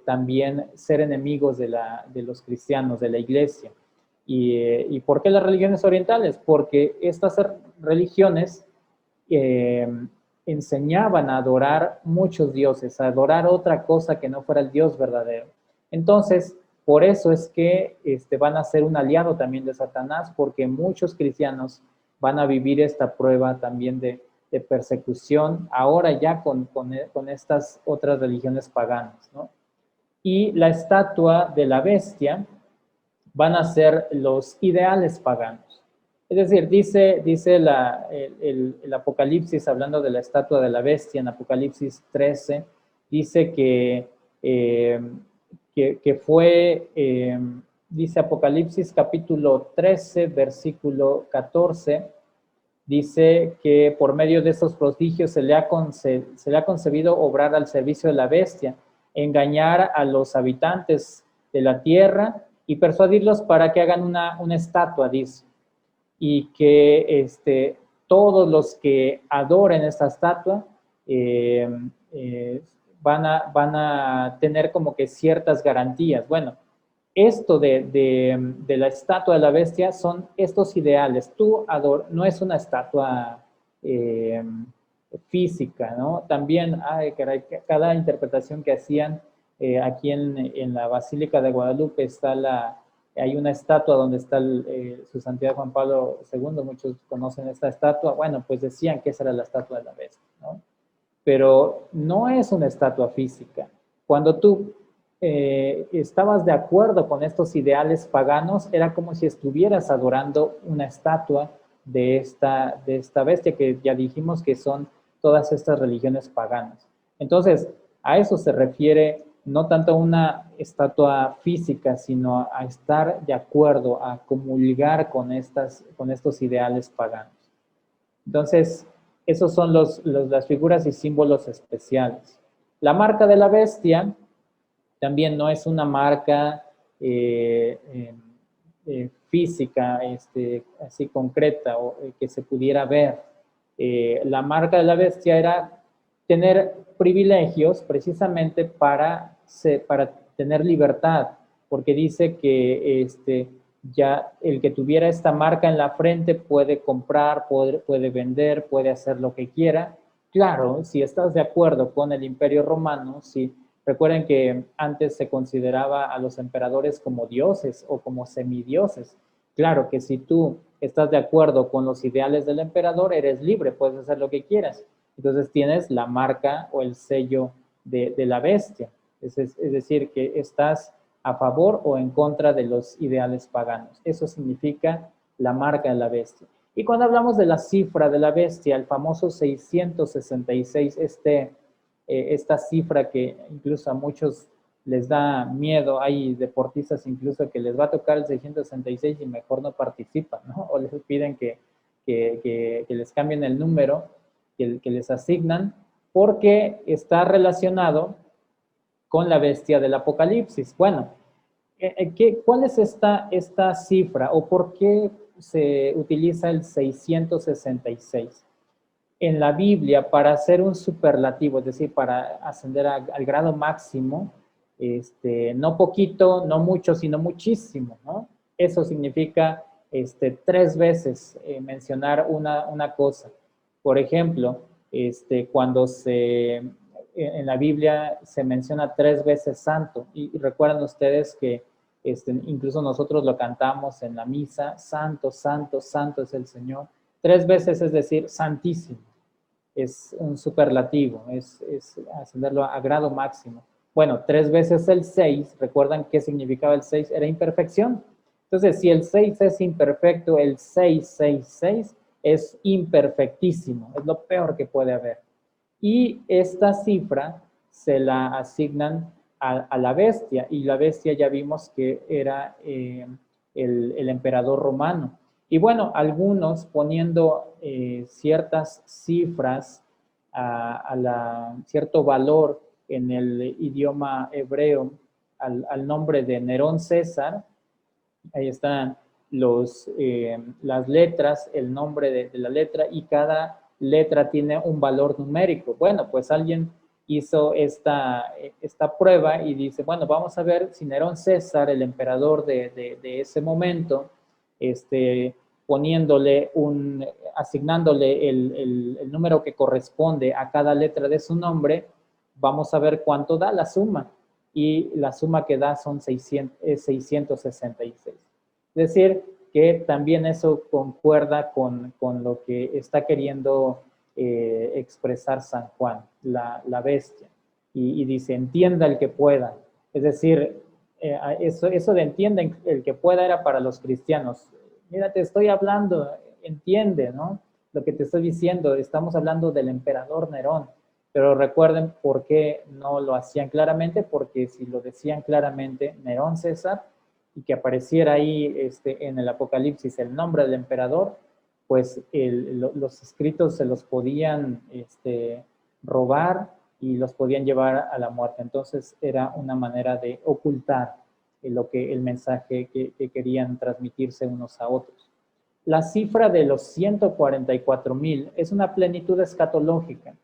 también ser enemigos de los cristianos, de la iglesia. ¿Y por qué las religiones orientales? Porque estas religiones enseñaban a adorar muchos dioses, a adorar otra cosa que no fuera el Dios verdadero. Entonces, por eso es que van a ser un aliado también de Satanás, porque muchos cristianos van a vivir esta prueba también de persecución, ahora ya con estas otras religiones paganas, ¿no? Y la estatua de la bestia van a ser los ideales paganos. Es decir, dice el Apocalipsis, hablando de la estatua de la bestia, en Apocalipsis 13, dice que fue, dice Apocalipsis capítulo 13, versículo 14, dice que por medio de esos prodigios se le ha concebido obrar al servicio de la bestia, engañar a los habitantes de la tierra y persuadirlos para que hagan una estatua, dice, y que todos los que adoren esta estatua van a tener como que ciertas garantías. Bueno, esto de la estatua de la bestia son estos ideales. No es una estatua física, ¿no? También, cada interpretación que hacían aquí en la Basílica de Guadalupe hay una estatua donde está su santidad Juan Pablo II, muchos conocen esta estatua. Bueno, pues decían que esa era la estatua de la bestia, ¿no? Pero no es una estatua física. Cuando tú estabas de acuerdo con estos ideales paganos, era como si estuvieras adorando una estatua de esta bestia, que ya dijimos que son todas estas religiones paganas. Entonces, a eso se refiere no tanto a una estatua física, sino a estar de acuerdo, a comulgar con estos ideales paganos. Entonces, esos son las figuras y símbolos especiales. La marca de la bestia también no es una marca física, así concreta, o que se pudiera ver. La marca de la bestia era tener privilegios precisamente para tener libertad, porque dice que ya el que tuviera esta marca en la frente puede comprar, puede vender, puede hacer lo que quiera. Claro, si estás de acuerdo con el Imperio Romano, si recuerden que antes se consideraba a los emperadores como dioses o como semidioses. Claro que si tú estás de acuerdo con los ideales del emperador, eres libre, puedes hacer lo que quieras. Entonces tienes la marca o el sello de la bestia. Es decir, que estás a favor o en contra de los ideales paganos. Eso significa la marca de la bestia. Y cuando hablamos de la cifra de la bestia, el famoso 666, esta cifra que incluso a muchos les da miedo, hay deportistas incluso que les va a tocar el 666 y mejor no participan, ¿no? O les piden que les cambien el número que les asignan, porque está relacionado con la bestia del Apocalipsis. Bueno, ¿cuál es esta cifra o por qué se utiliza el 666? En la Biblia, para hacer un superlativo, es decir, para ascender al grado máximo, no poquito, no mucho, sino muchísimo, ¿no? Eso significa 3 veces mencionar una cosa. Por ejemplo, cuando en la Biblia se menciona 3 veces santo, y recuerdan ustedes que incluso nosotros lo cantamos en la misa: santo, santo, santo es el Señor. 3 veces es decir santísimo. Es un superlativo, es ascenderlo a grado máximo. Bueno, 3 veces el 6, ¿recuerdan qué significaba el 6? Era imperfección. Entonces, si el 6 es imperfecto, el 666 es imperfectísimo, es lo peor que puede haber. Y esta cifra se la asignan a la bestia, y la bestia ya vimos que era el emperador romano. Y bueno, algunos poniendo ciertas cifras cierto valor en el idioma hebreo al nombre de Nerón César. Ahí están las letras, el nombre de la letra, y cada letra tiene un valor numérico. Bueno, pues alguien hizo esta prueba y dice, bueno, vamos a ver si Nerón César, el emperador de ese momento, asignándole el número que corresponde a cada letra de su nombre, vamos a ver cuánto da la suma. Y la suma que da son 666. Es decir, que también eso concuerda con lo que está queriendo expresar San Juan, la bestia. Y dice, entienda el que pueda. Es decir, eso de entienda el que pueda era para los cristianos. Mira, te estoy hablando, entiende, ¿no? Lo que te estoy diciendo, estamos hablando del emperador Nerón. Pero recuerden por qué no lo hacían claramente, porque si lo decían claramente, Nerón César, y que apareciera ahí en el Apocalipsis el nombre del emperador, pues los escritos se los podían robar y los podían llevar a la muerte. Entonces era una manera de ocultar el mensaje que querían transmitirse unos a otros. La cifra de los 144,000 es una plenitud escatológica.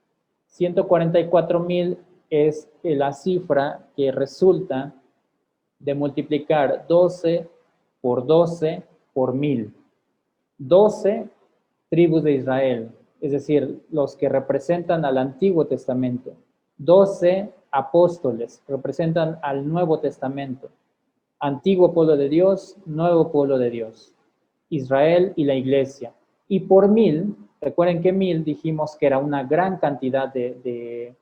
144,000 es la cifra que resulta de multiplicar 12 por 12 por 1000. 12 tribus de Israel, es decir, los que representan al Antiguo Testamento. 12 apóstoles representan al Nuevo Testamento. Antiguo pueblo de Dios, nuevo pueblo de Dios. Israel y la iglesia. Y por 1000, recuerden que 1000 dijimos que era una gran cantidad de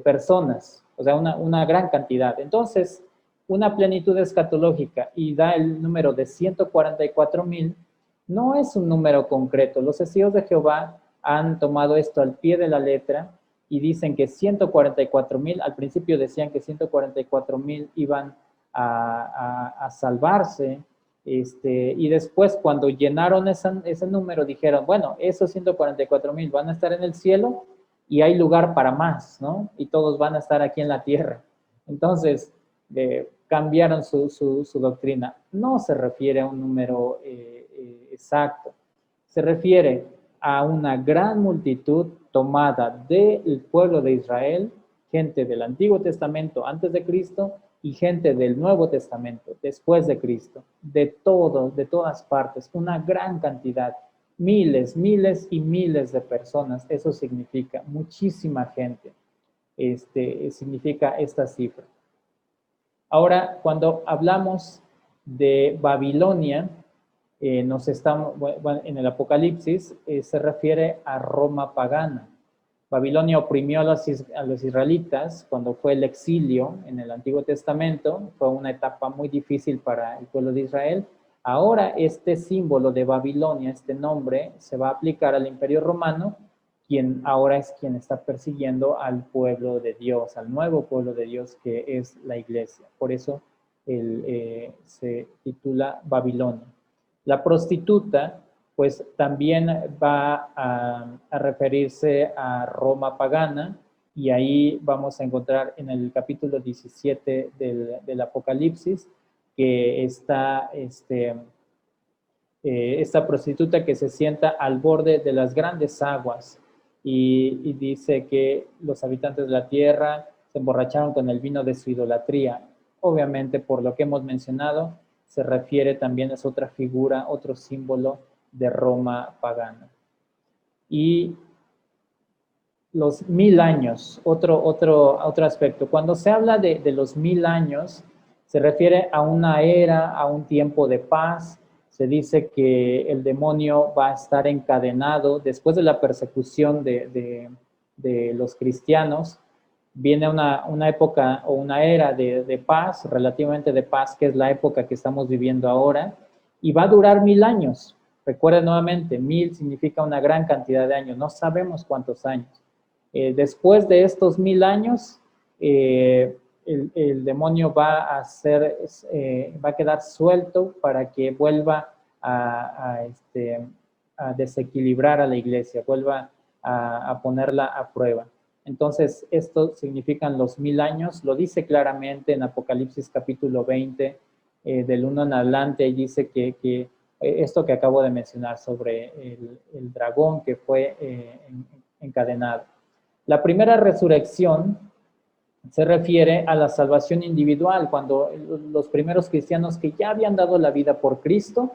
personas, o sea, una gran cantidad. Entonces, una plenitud escatológica y da el número de 144,000, no es un número concreto. Los testigos de Jehová han tomado esto al pie de la letra y dicen que 144,000, al principio decían que 144,000 iban a salvarse, y después cuando llenaron ese número dijeron, bueno, esos 144,000 van a estar en el cielo y hay lugar para más, ¿no? Y todos van a estar aquí en la tierra. Entonces, cambiaron su doctrina. No se refiere a un número exacto, se refiere a una gran multitud tomada del pueblo de Israel, gente del Antiguo Testamento antes de Cristo y gente del Nuevo Testamento después de Cristo, de todas partes, una gran cantidad, miles, miles y miles de personas. Eso significa muchísima gente, significa esta cifra. Ahora, cuando hablamos de Babilonia, en el Apocalipsis se refiere a Roma pagana. Babilonia oprimió a los israelitas cuando fue el exilio en el Antiguo Testamento. Fue una etapa muy difícil para el pueblo de Israel. Ahora este símbolo de Babilonia, este nombre, se va a aplicar al Imperio Romano, quien ahora es quien está persiguiendo al pueblo de Dios, al nuevo pueblo de Dios que es la iglesia. Por eso se titula Babilonia. La prostituta, pues también va a referirse a Roma pagana, y ahí vamos a encontrar en el capítulo 17 del Apocalipsis que está esta prostituta que se sienta al borde de las grandes aguas y dice que los habitantes de la tierra se emborracharon con el vino de su idolatría. Obviamente, por lo que hemos mencionado, se refiere también, es otra figura, otro símbolo de Roma pagana. Y los 1000 años, otro aspecto. Cuando se habla de los 1000 años, se refiere a una era, a un tiempo de paz. Se dice que el demonio va a estar encadenado después de la persecución de los cristianos. Viene una época o una era de paz, relativamente de paz, que es la época que estamos viviendo ahora, y va a durar 1000 años. Recuerden nuevamente, 1000 significa una gran cantidad de años, no sabemos cuántos años. Después de estos 1000 años, el demonio va a quedar suelto para que vuelva a desequilibrar a la iglesia, vuelva a ponerla a prueba. Entonces, esto significan los 1000 años, lo dice claramente en Apocalipsis capítulo 20, del 1 en adelante, y dice que esto que acabo de mencionar sobre el dragón que fue encadenado. La primera resurrección se refiere a la salvación individual, cuando los primeros cristianos que ya habían dado la vida por Cristo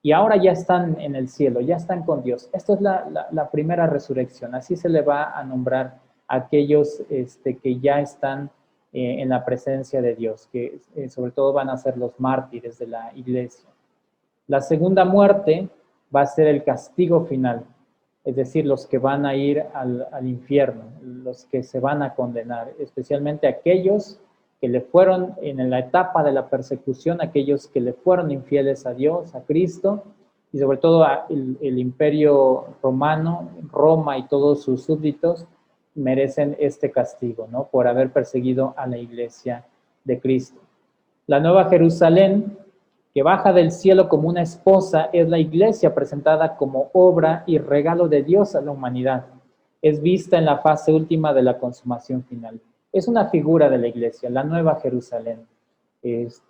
y ahora ya están en el cielo, ya están con Dios. Esto es la primera resurrección, así se le va a nombrar a aquellos que ya están en la presencia de Dios, que sobre todo van a ser los mártires de la iglesia. La segunda muerte va a ser el castigo final, es decir, los que van a ir al infierno, los que se van a condenar, especialmente aquellos que le fueron en la etapa de la persecución, aquellos que le fueron infieles a Dios, a Cristo, y sobre todo el imperio romano, Roma y todos sus súbditos merecen este castigo, ¿no? Por haber perseguido a la iglesia de Cristo. La Nueva Jerusalén, que baja del cielo como una esposa, es la iglesia presentada como obra y regalo de Dios a la humanidad. Es vista en la fase última de la consumación final. Es una figura de la iglesia, la Nueva Jerusalén. Es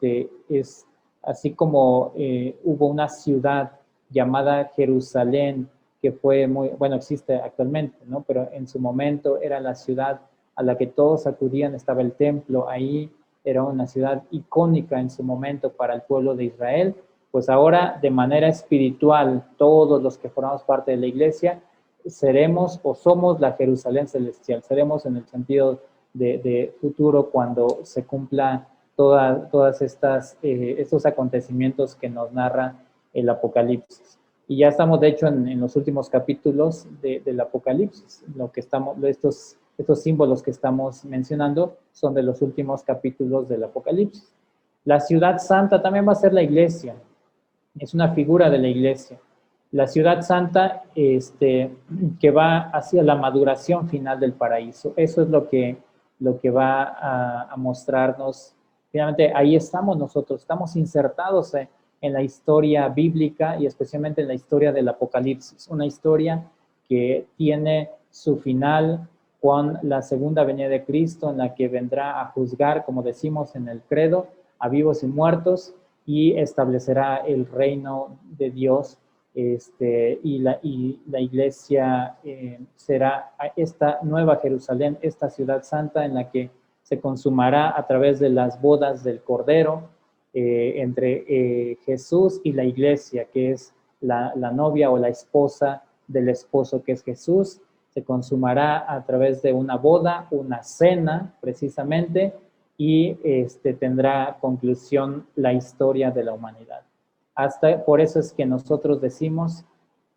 así como hubo una ciudad llamada Jerusalén, que fue existe actualmente, ¿no? Pero en su momento era la ciudad a la que todos acudían, estaba el templo ahí, era una ciudad icónica en su momento para el pueblo de Israel. Pues ahora, de manera espiritual, todos los que formamos parte de la iglesia, seremos o somos la Jerusalén celestial, seremos en el sentido de futuro cuando se cumpla todas estos acontecimios que nos narra el Apocalipsis. Y ya estamos, de hecho, en los últimos capítulos del Apocalipsis. Estos símbolos que estamos mencionando son de los últimos capítulos del Apocalipsis. La ciudad santa también va a ser la iglesia. Es una figura de la iglesia. La ciudad santa que va hacia la maduración final del paraíso. Eso es lo que va a mostrarnos. Finalmente, ahí estamos nosotros, estamos insertados en la historia bíblica y especialmente en la historia del Apocalipsis, una historia que tiene su final con la segunda venida de Cristo, en la que vendrá a juzgar, como decimos en el credo, a vivos y muertos, y establecerá el reino de Dios, y la iglesia será esta nueva Jerusalén, esta ciudad santa en la que se consumará a través de las bodas del Cordero, entre Jesús y la iglesia, que es la novia o la esposa del esposo, que es Jesús. Se consumará a través de una boda, una cena precisamente, y tendrá conclusión la historia de la humanidad. Por eso es que nosotros decimos,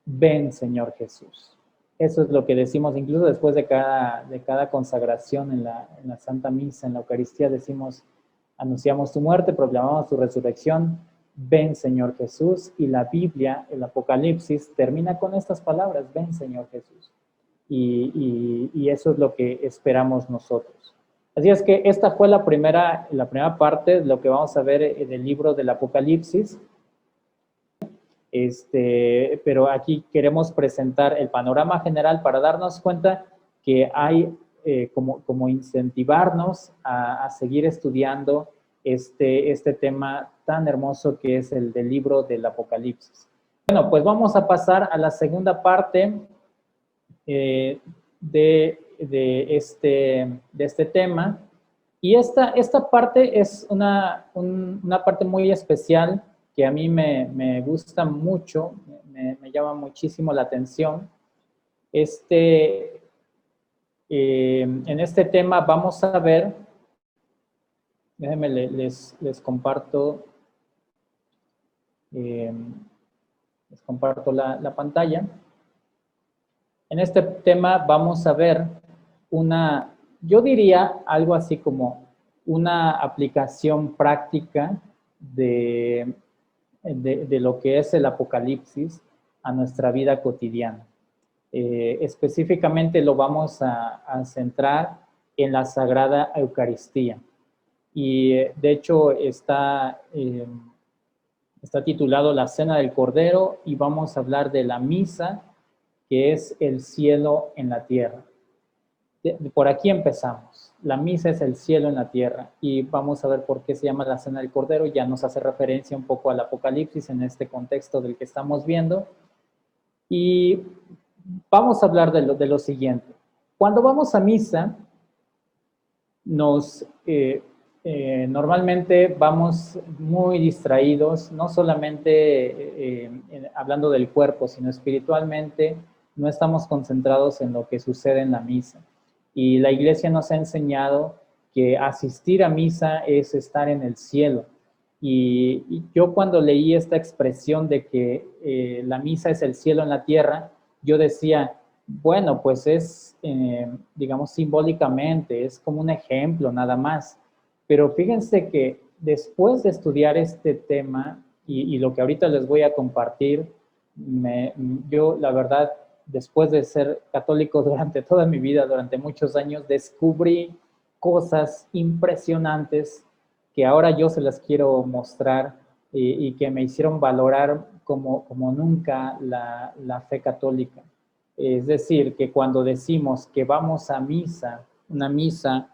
ven Señor Jesús. Eso es lo que decimos, incluso después de cada consagración en la Santa Misa, en la Eucaristía, decimos, anunciamos tu muerte, proclamamos tu resurrección, ven Señor Jesús, y la Biblia, el Apocalipsis, termina con estas palabras, ven Señor Jesús. Y eso es lo que esperamos nosotros. Así es que esta fue la primera parte de lo que vamos a ver en el libro del Apocalipsis. Pero aquí queremos presentar el panorama general para darnos cuenta que hay como incentivarnos a seguir estudiando este tema tan hermoso que es el del libro del Apocalipsis. Bueno, pues vamos a pasar a la segunda parte de este tema. Y esta parte es una parte muy especial que a mí me gusta mucho, me llama muchísimo la atención. En este tema vamos a ver, déjenme les comparto, la pantalla. En este tema vamos a ver yo diría algo así como una aplicación práctica de lo que es el Apocalipsis a nuestra vida cotidiana. Específicamente lo vamos a centrar en la Sagrada Eucaristía. Y de hecho está titulado La Cena del Cordero, y vamos a hablar de la misa, que es el cielo en la tierra. Por aquí empezamos. La misa es el cielo en la tierra, y vamos a ver por qué se llama la Cena del Cordero. Ya nos hace referencia un poco al Apocalipsis en este contexto del que estamos viendo. Y vamos a hablar de lo siguiente. Cuando vamos a misa, normalmente vamos muy distraídos, no solamente hablando del cuerpo, sino espiritualmente, no estamos concentrados en lo que sucede en la misa. Y la Iglesia nos ha enseñado que asistir a misa es estar en el cielo. Y yo cuando leí esta expresión de que la misa es el cielo en la tierra, yo decía, bueno, pues es, digamos, simbólicamente, es como un ejemplo nada más. Pero fíjense que después de estudiar este tema y lo que ahorita les voy a compartir, yo la verdad, después de ser católico durante toda mi vida, durante muchos años, descubrí cosas impresionantes que ahora yo se las quiero mostrar y que me hicieron valorar como nunca la fe católica. Es decir, que cuando decimos que vamos a misa, una misa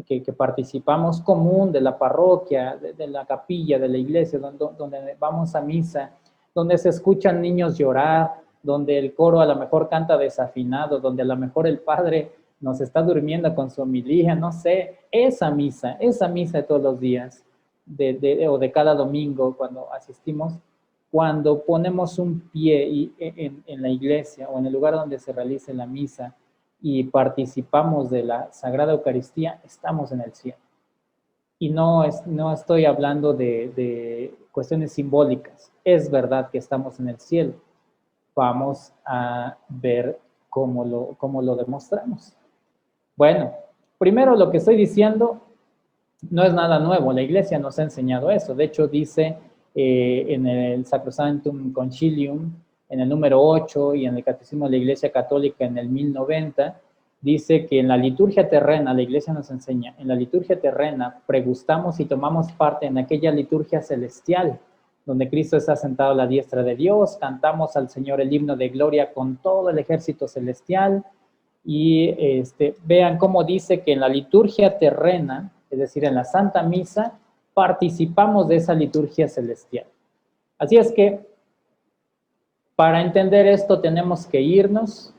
que participamos común de la parroquia, de la capilla, de la iglesia, donde vamos a misa, donde se escuchan niños llorar, donde el coro a lo mejor canta desafinado, donde a lo mejor el padre nos está durmiendo con su homilía, no sé, esa misa de todos los días, o de cada domingo cuando asistimos, cuando ponemos un pie en la iglesia o en el lugar donde se realice la misa y participamos de la Sagrada Eucaristía, estamos en el cielo. Y no estoy hablando de cuestiones simbólicas, es verdad que estamos en el cielo. Vamos a ver cómo lo demostramos. Bueno, primero lo que estoy diciendo no es nada nuevo, la Iglesia nos ha enseñado eso. De hecho, dice en el Sacrosanctum Concilium, en el número 8, y en el Catecismo de la Iglesia Católica en el 1090, dice que en la liturgia terrena, la Iglesia nos enseña, en la liturgia terrena pregustamos y tomamos parte en aquella liturgia celestial, donde Cristo está sentado a la diestra de Dios, cantamos al Señor el himno de gloria con todo el ejército celestial, y vean cómo dice que en la liturgia terrena, es decir, en la Santa Misa, participamos de esa liturgia celestial. Así es que, para entender esto, tenemos que irnos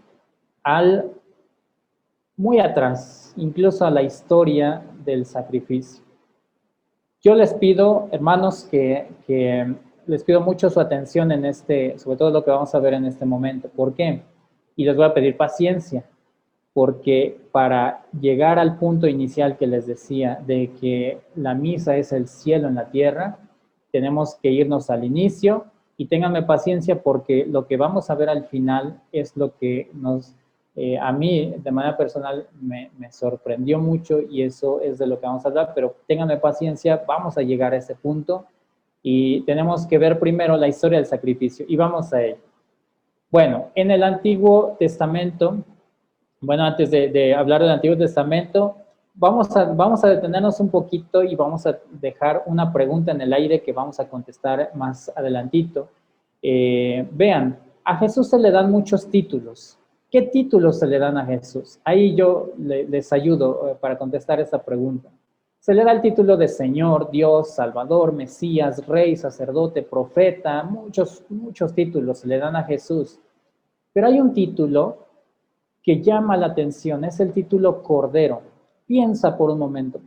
muy atrás, incluso a la historia del sacrificio. Yo les pido, hermanos, que les pido mucho su atención sobre todo lo que vamos a ver en este momento. ¿Por qué? Y les voy a pedir paciencia, porque para llegar al punto inicial que les decía, de que la misa es el cielo en la tierra, tenemos que irnos al inicio, y ténganme paciencia porque lo que vamos a ver al final es lo que nos A mí, de manera personal, me sorprendió mucho y eso es de lo que vamos a hablar, pero ténganme paciencia, vamos a llegar a ese punto y tenemos que ver primero la historia del sacrificio y vamos a ello. Bueno, en el Antiguo Testamento, bueno, antes de hablar del Antiguo Testamento, vamos a detenernos un poquito y vamos a dejar una pregunta en el aire que vamos a contestar más adelantito. Vean, a Jesús se le dan muchos títulos. ¿Qué títulos se le dan a Jesús? Ahí yo les ayudo para contestar esta pregunta. Se le da el título de Señor, Dios, Salvador, Mesías, Rey, Sacerdote, Profeta, muchos títulos se le dan a Jesús. Pero hay un título que llama la atención, es el título Cordero. Piensa por un momento,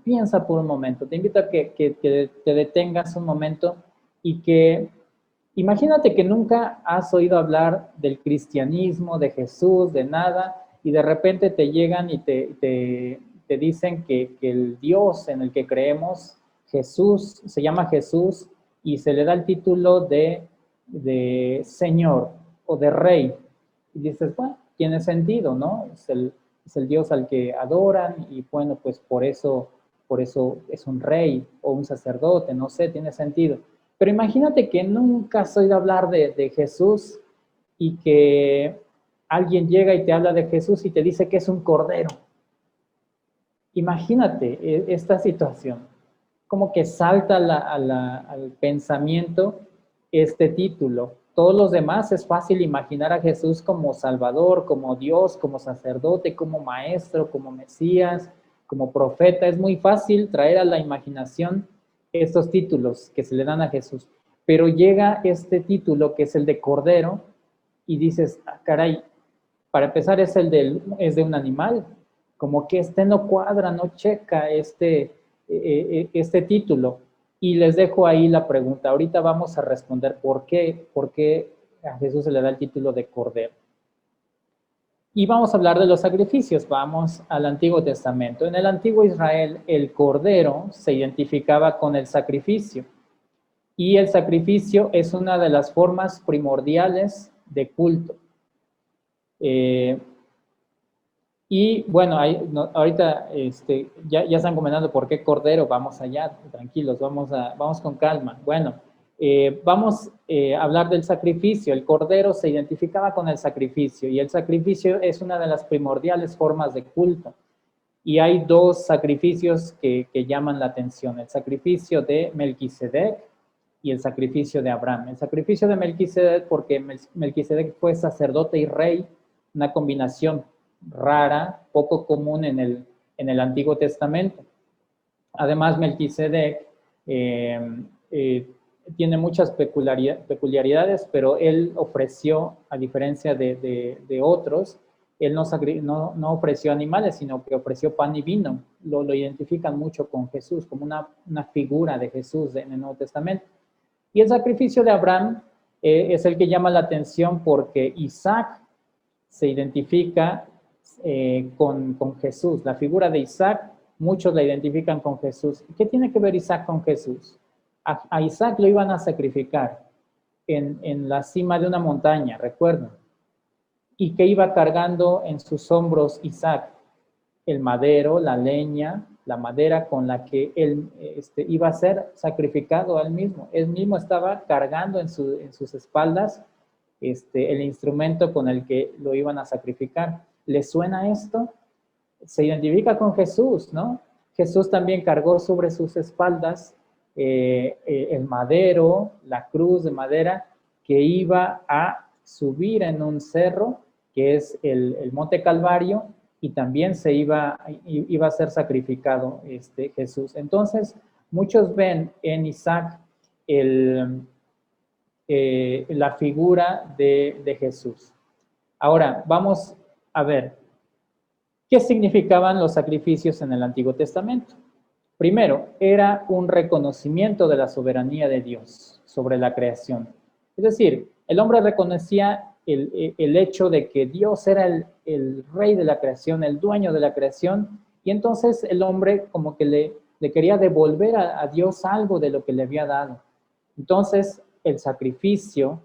te invito a que te detengas un momento y que imagínate que nunca has oído hablar del cristianismo, de Jesús, de nada, y de repente te llegan y te dicen que el Dios en el que creemos, Jesús, se llama Jesús, y se le da el título de Señor o de Rey. Y dices, bueno, tiene sentido, ¿no? Es el Dios al que adoran y bueno, pues por eso es un rey o un sacerdote, no sé, tiene sentido. Pero imagínate que nunca has oído hablar de Jesús y que alguien llega y te habla de Jesús y te dice que es un cordero. Imagínate esta situación, como que salta al pensamiento este título. Todos los demás es fácil imaginar a Jesús como Salvador, como Dios, como sacerdote, como maestro, como Mesías, como profeta. Es muy fácil traer a la imaginación estos títulos que se le dan a Jesús. Pero llega este título que es el de Cordero y dices, ah, caray, para empezar es de un animal, como que no cuadra, no checa este título. Y les dejo ahí la pregunta. Ahorita vamos a responder por qué a Jesús se le da el título de Cordero. Y vamos a hablar de los sacrificios. Vamos al Antiguo Testamento. En el Antiguo Israel, el Cordero se identificaba con el sacrificio. Y el sacrificio es una de las formas primordiales de culto. Y bueno, ahorita ya están comentando por qué Cordero, vamos allá, tranquilos, vamos con calma. Bueno, vamos a hablar del sacrificio. El Cordero se identificaba con el sacrificio y el sacrificio es una de las primordiales formas de culto. Y hay dos sacrificios que llaman la atención, el sacrificio de Melquisedec y el sacrificio de Abraham. El sacrificio de Melquisedec porque Melquisedec fue sacerdote y rey, una combinación rara, poco común en el Antiguo Testamento. Además, Melquisedec tiene muchas peculiaridades, pero él ofreció, a diferencia de otros, él no ofreció animales, sino que ofreció pan y vino. Lo identifican mucho con Jesús, como una figura de Jesús en el Nuevo Testamento. Y el sacrificio de Abraham es el que llama la atención porque Isaac se identifica con Jesús. La figura de Isaac, muchos la identifican con Jesús. ¿Qué tiene que ver Isaac con Jesús? A Isaac lo iban a sacrificar en la cima de una montaña, recuerden. ¿Y qué iba cargando en sus hombros Isaac? El madero, la leña, la madera con la que él iba a ser sacrificado a él mismo. Él mismo estaba cargando en sus espaldas el instrumento con el que lo iban a sacrificar. ¿Le suena esto? Se identifica con Jesús, ¿no? Jesús también cargó sobre sus espaldas el madero, la cruz de madera que iba a subir en un cerro, que es el Monte Calvario, y también iba a ser sacrificado Jesús. Entonces, muchos ven en Isaac la figura de Jesús. Ahora, vamos a ver, ¿qué significaban los sacrificios en el Antiguo Testamento? Primero, era un reconocimiento de la soberanía de Dios sobre la creación. Es decir, el hombre reconocía el hecho de que Dios era el rey de la creación, el dueño de la creación, y entonces el hombre como que le quería devolver a Dios algo de lo que le había dado. Entonces, el sacrificio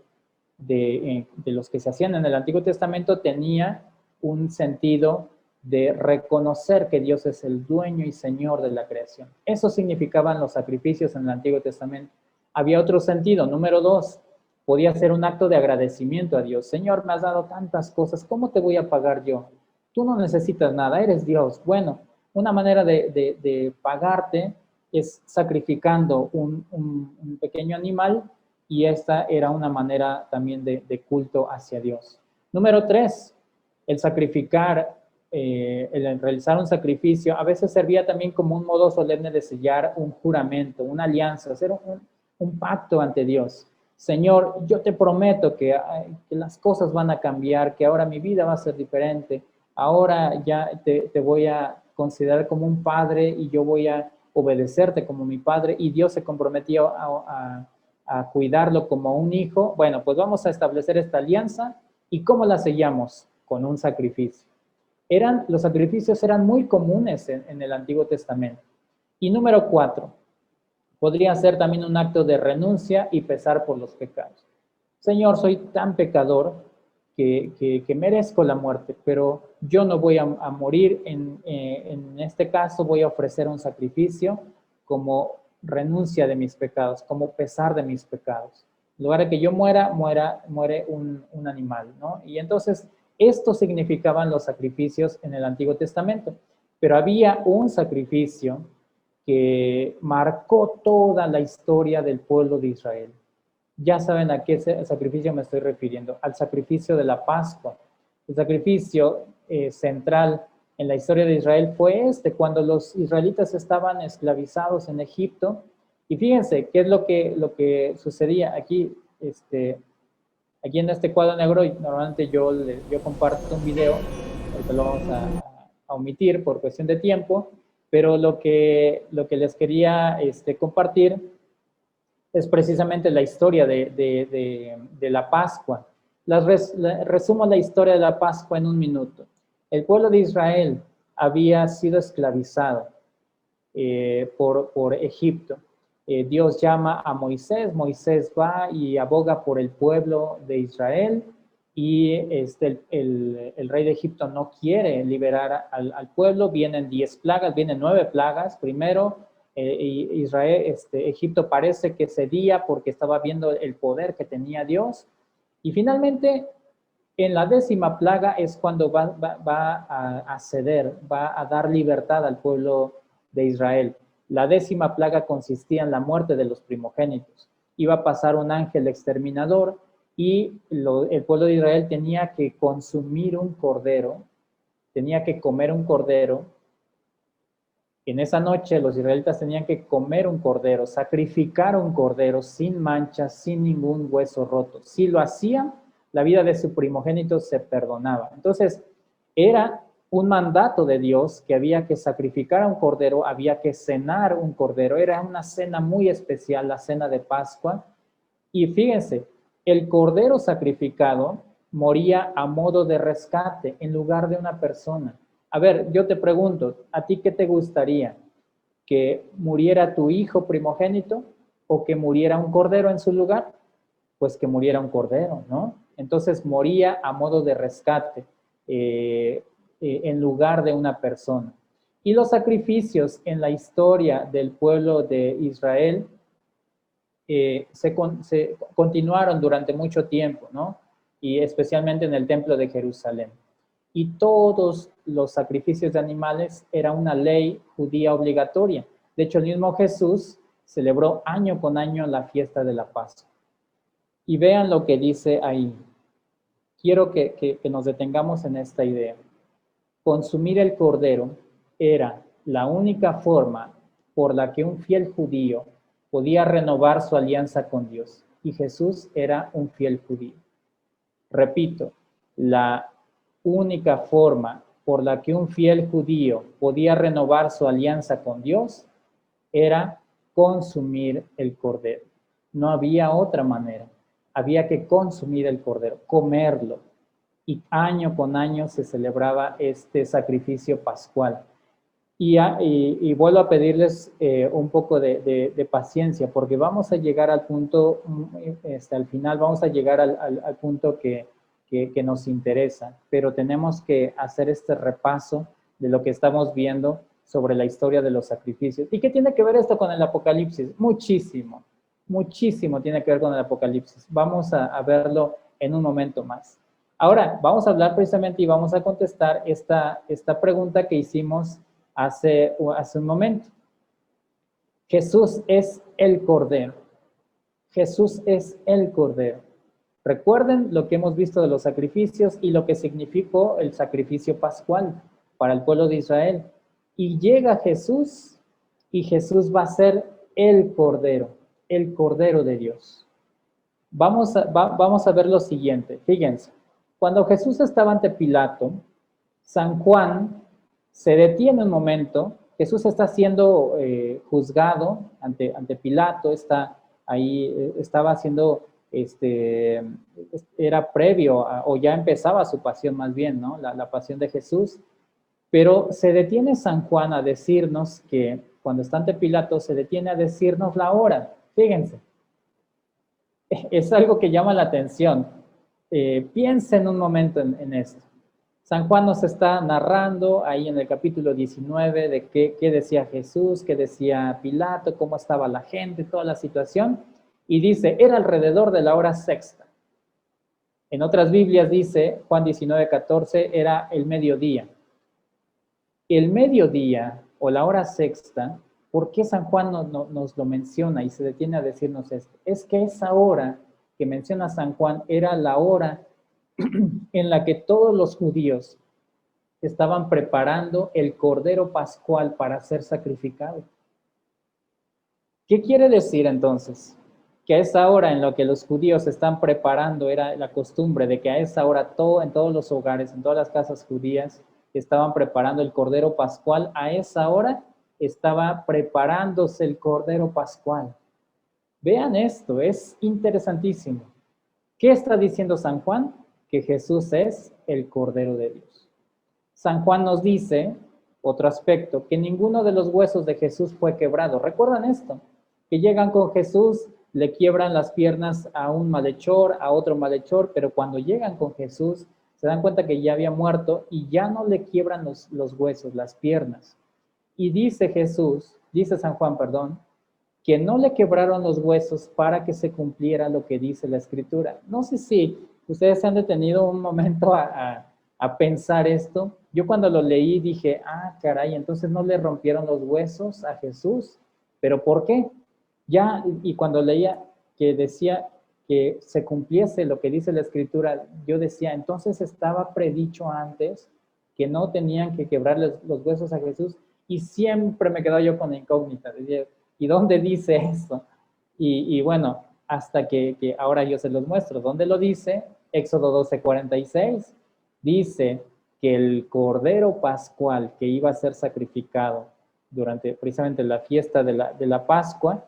de los que se hacían en el Antiguo Testamento tenía un sentido de reconocer que Dios es el dueño y señor de la creación. Eso significaban los sacrificios en el Antiguo Testamento. Había otro sentido. Número 2, podía ser un acto de agradecimiento a Dios. Señor, me has dado tantas cosas, ¿cómo te voy a pagar yo? Tú no necesitas nada, eres Dios. Bueno, una manera de pagarte es sacrificando un pequeño animal, y esta era una manera también de culto hacia Dios. Número 3, el sacrificar, el realizar un sacrificio, a veces servía también como un modo solemne de sellar un juramento, una alianza, hacer un pacto ante Dios. Señor, yo te prometo que las cosas van a cambiar, que ahora mi vida va a ser diferente, ahora ya te voy a considerar como un padre y yo voy a obedecerte como mi padre, y Dios se comprometió a cuidarlo como un hijo. Bueno, pues vamos a establecer esta alianza. ¿Y cómo la sellamos? Con un sacrificio. Los sacrificios eran muy comunes en el Antiguo Testamento. Y número 4, podría ser también un acto de renuncia y pesar por los pecados. Señor, soy tan pecador que merezco la muerte, pero yo no voy a morir. En este caso voy a ofrecer un sacrificio como renuncia de mis pecados, como pesar de mis pecados. En lugar de que yo muere un animal, ¿no? Y entonces, esto significaban los sacrificios en el Antiguo Testamento. Pero había un sacrificio que marcó toda la historia del pueblo de Israel. Ya saben a qué sacrificio me estoy refiriendo, al sacrificio de la Pascua. El sacrificio central en la historia de Israel fue cuando los israelitas estaban esclavizados en Egipto. Y fíjense qué es lo que sucedía aquí. Aquí en este cuadro negro, normalmente yo comparto un video, ahorita lo vamos a omitir por cuestión de tiempo, pero lo que les quería compartir es precisamente la historia de la Pascua. Resumo la historia de la Pascua en un minuto. El pueblo de Israel había sido esclavizado por Egipto. Dios llama a Moisés, Moisés va y aboga por el pueblo de Israel, y el rey de Egipto no quiere liberar al pueblo. Vienen 10 plagas, vienen 9 plagas. Primero, Egipto parece que cedía porque estaba viendo el poder que tenía Dios, y finalmente en la 10ª plaga es cuando va a ceder, va a dar libertad al pueblo de Israel. La 10ª plaga consistía en la muerte de los primogénitos. Iba a pasar un ángel exterminador y el pueblo de Israel tenía que consumir un cordero, tenía que comer un cordero. En esa noche los israelitas tenían que comer un cordero, sacrificar un cordero sin manchas, sin ningún hueso roto. Si lo hacían, la vida de su primogénito se perdonaba. Entonces, era un mandato de Dios que había que sacrificar a un cordero, había que cenar un cordero. Era una cena muy especial, la cena de Pascua. Y fíjense, el cordero sacrificado moría a modo de rescate en lugar de una persona. A ver, yo te pregunto, ¿a ti qué te gustaría? ¿Que muriera tu hijo primogénito o que muriera un cordero en su lugar? Pues que muriera un cordero, ¿no? Entonces moría a modo de rescate en lugar de una persona. Y los sacrificios en la historia del pueblo de Israel se continuaron durante mucho tiempo, ¿no? Y especialmente en el templo de Jerusalén. Y todos los sacrificios de animales era una ley judía obligatoria. De hecho, el mismo Jesús celebró año con año la fiesta de la Pascua. Y vean lo que dice ahí. Quiero que nos detengamos en esta idea. Consumir el cordero era la única forma por la que un fiel judío podía renovar su alianza con Dios. Y Jesús era un fiel judío. Repito, la única forma por la que un fiel judío podía renovar su alianza con Dios era consumir el cordero. No había otra manera. Había que consumir el cordero, comerlo. Y año con año se celebraba este sacrificio pascual. Y vuelvo a pedirles un poco de paciencia, porque vamos a llegar al punto, al final vamos a llegar al punto que que nos interesa, pero tenemos que hacer este repaso de lo que estamos viendo sobre la historia de los sacrificios. ¿Y qué tiene que ver esto con el Apocalipsis? Muchísimo, muchísimo tiene que ver con el Apocalipsis. Vamos a verlo en un momento más. Ahora, vamos a hablar precisamente y vamos a contestar esta pregunta que hicimos hace un momento. Jesús es el Cordero. Jesús es el Cordero. Recuerden lo que hemos visto de los sacrificios y lo que significó el sacrificio pascual para el pueblo de Israel. Y llega Jesús, y Jesús va a ser el Cordero de Dios. Vamos a ver lo siguiente. Fíjense, cuando Jesús estaba ante Pilato, San Juan se detiene un momento. Jesús está siendo juzgado ante Pilato, estaba haciendo, era previo, o ya empezaba su pasión más bien, ¿no? La pasión de Jesús. Pero se detiene San Juan a decirnos que, cuando está ante Pilato, se detiene a decirnos la hora. Fíjense, es algo que llama la atención. Piensen un momento en esto. San Juan nos está narrando ahí en el capítulo 19 de qué decía Jesús, qué decía Pilato, cómo estaba la gente, toda la situación. Y dice, era alrededor de la hora sexta. En otras Biblias dice, Juan 19:14, era el mediodía. El mediodía o la hora sexta, ¿por qué San Juan nos lo menciona y se detiene a decirnos esto? Es que esa hora que menciona San Juan era la hora en la que todos los judíos estaban preparando el Cordero Pascual para ser sacrificado. ¿Qué quiere decir entonces? Que a esa hora en la que los judíos están preparando, era la costumbre de que a esa hora en todos los hogares, en todas las casas judías, estaban preparando el Cordero Pascual. A esa hora estaba preparándose el Cordero Pascual. Vean esto, es interesantísimo. ¿Qué está diciendo San Juan? Que Jesús es el Cordero de Dios. San Juan nos dice, otro aspecto, que ninguno de los huesos de Jesús fue quebrado. ¿Recuerdan esto? Que llegan con Jesús, le quiebran las piernas a un malhechor, a otro malhechor, pero cuando llegan con Jesús, se dan cuenta que ya había muerto y ya no le quiebran los huesos, las piernas. Y dice San Juan, que no le quebraron los huesos para que se cumpliera lo que dice la Escritura. No sé si ustedes se han detenido un momento a pensar esto. Yo cuando lo leí dije, caray, entonces no le rompieron los huesos a Jesús. ¿Pero por qué? Y cuando leía que decía que se cumpliese lo que dice la Escritura, yo decía, entonces estaba predicho antes que no tenían que quebrarle los huesos a Jesús, y siempre me quedaba yo con la incógnita. Decía, ¿y dónde dice eso? Y bueno, hasta que ahora yo se los muestro. ¿Dónde lo dice? Éxodo 12:46. Dice que el Cordero Pascual que iba a ser sacrificado durante precisamente la fiesta de la Pascua,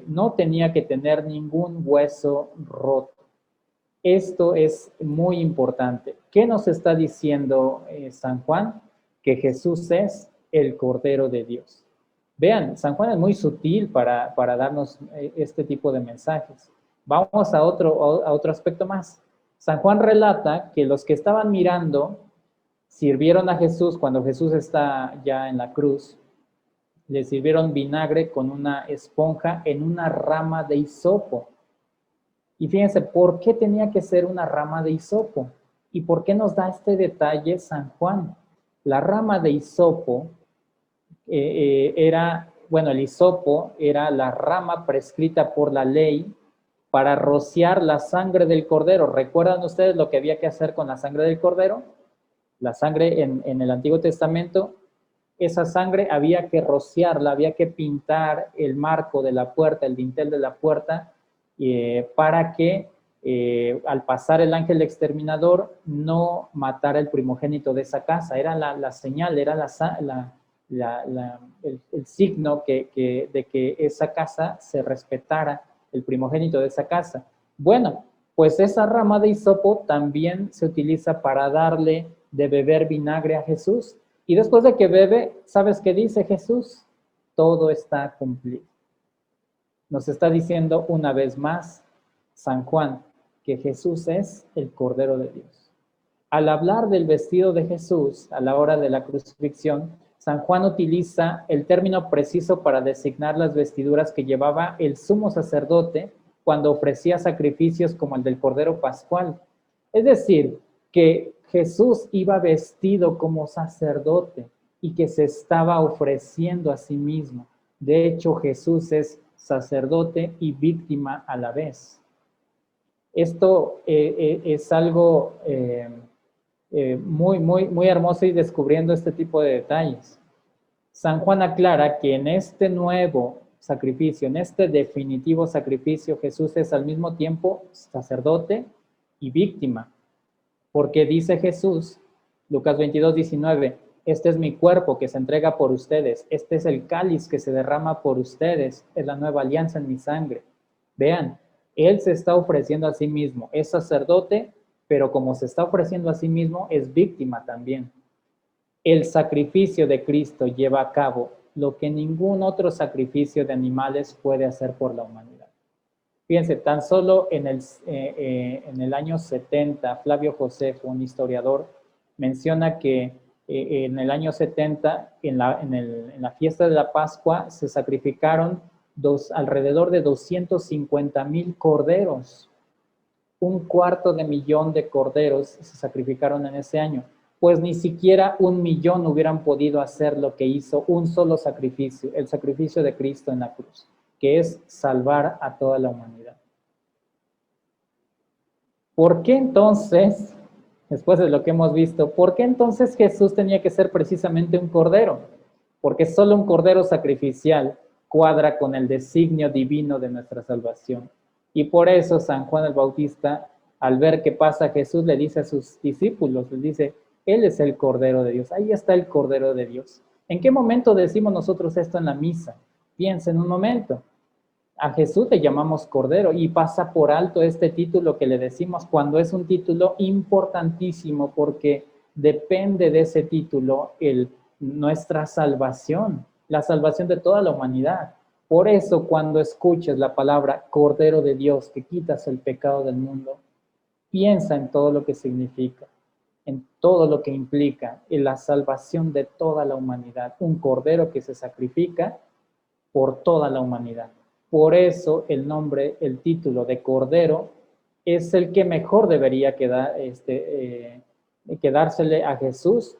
no tenía que tener ningún hueso roto. Esto es muy importante. ¿Qué nos está diciendo San Juan? Que Jesús es el Cordero de Dios. Vean, San Juan es muy sutil para darnos este tipo de mensajes. Vamos a otro aspecto más. San Juan relata que los que estaban mirando sirvieron a Jesús cuando Jesús está ya en la cruz. Le sirvieron vinagre con una esponja en una rama de hisopo. Y fíjense, ¿por qué tenía que ser una rama de hisopo? ¿Y por qué nos da este detalle San Juan? La rama de hisopo el hisopo era la rama prescrita por la ley para rociar la sangre del cordero. ¿Recuerdan ustedes lo que había que hacer con la sangre del cordero? La sangre en el Antiguo Testamento, esa sangre había que rociarla, había que pintar el marco de la puerta, el dintel de la puerta, para que al pasar el ángel exterminador no matara el primogénito de esa casa. Era la señal, era el signo de que esa casa se respetara, el primogénito de esa casa. Bueno, pues esa rama de hisopo también se utiliza para darle de beber vinagre a Jesús. Y después de que bebe, ¿sabes qué dice Jesús? Todo está cumplido. Nos está diciendo una vez más San Juan que Jesús es el Cordero de Dios. Al hablar del vestido de Jesús a la hora de la crucifixión, San Juan utiliza el término preciso para designar las vestiduras que llevaba el sumo sacerdote cuando ofrecía sacrificios como el del Cordero Pascual. Es decir, que Jesús iba vestido como sacerdote y que se estaba ofreciendo a sí mismo. De hecho, Jesús es sacerdote y víctima a la vez. Esto es algo muy hermoso, y descubriendo este tipo de detalles. San Juan aclara que en este nuevo sacrificio, en este definitivo sacrificio, Jesús es al mismo tiempo sacerdote y víctima. Porque dice Jesús, Lucas 22:19, este es mi cuerpo que se entrega por ustedes, este es el cáliz que se derrama por ustedes, es la nueva alianza en mi sangre. Vean, Él se está ofreciendo a sí mismo, es sacerdote, pero como se está ofreciendo a sí mismo, es víctima también. El sacrificio de Cristo lleva a cabo lo que ningún otro sacrificio de animales puede hacer por la humanidad. Fíjense, tan solo en el año 70, Flavio Josefo, un historiador, menciona que en el año 70, en la fiesta de la Pascua, se sacrificaron alrededor de 250,000 corderos. 250,000 de corderos se sacrificaron en ese año. Pues ni siquiera 1,000,000 hubieran podido hacer lo que hizo un solo sacrificio, el sacrificio de Cristo en la cruz, que es salvar a toda la humanidad. ¿Por qué entonces, después de lo que hemos visto, por qué entonces Jesús tenía que ser precisamente un cordero? Porque solo un cordero sacrificial cuadra con el designio divino de nuestra salvación. Y por eso San Juan el Bautista, al ver qué pasa Jesús, le dice a sus discípulos, les dice, Él es el Cordero de Dios, ahí está el Cordero de Dios. ¿En qué momento decimos nosotros esto en la misa? Piensen un momento. A Jesús le llamamos Cordero y pasa por alto este título que le decimos cuando es un título importantísimo, porque depende de ese título nuestra salvación, la salvación de toda la humanidad. Por eso cuando escuches la palabra Cordero de Dios, que quitas el pecado del mundo, piensa en todo lo que significa, en todo lo que implica, en la salvación de toda la humanidad, un Cordero que se sacrifica por toda la humanidad. Por eso el nombre, el título de Cordero es el que mejor debería quedársele a Jesús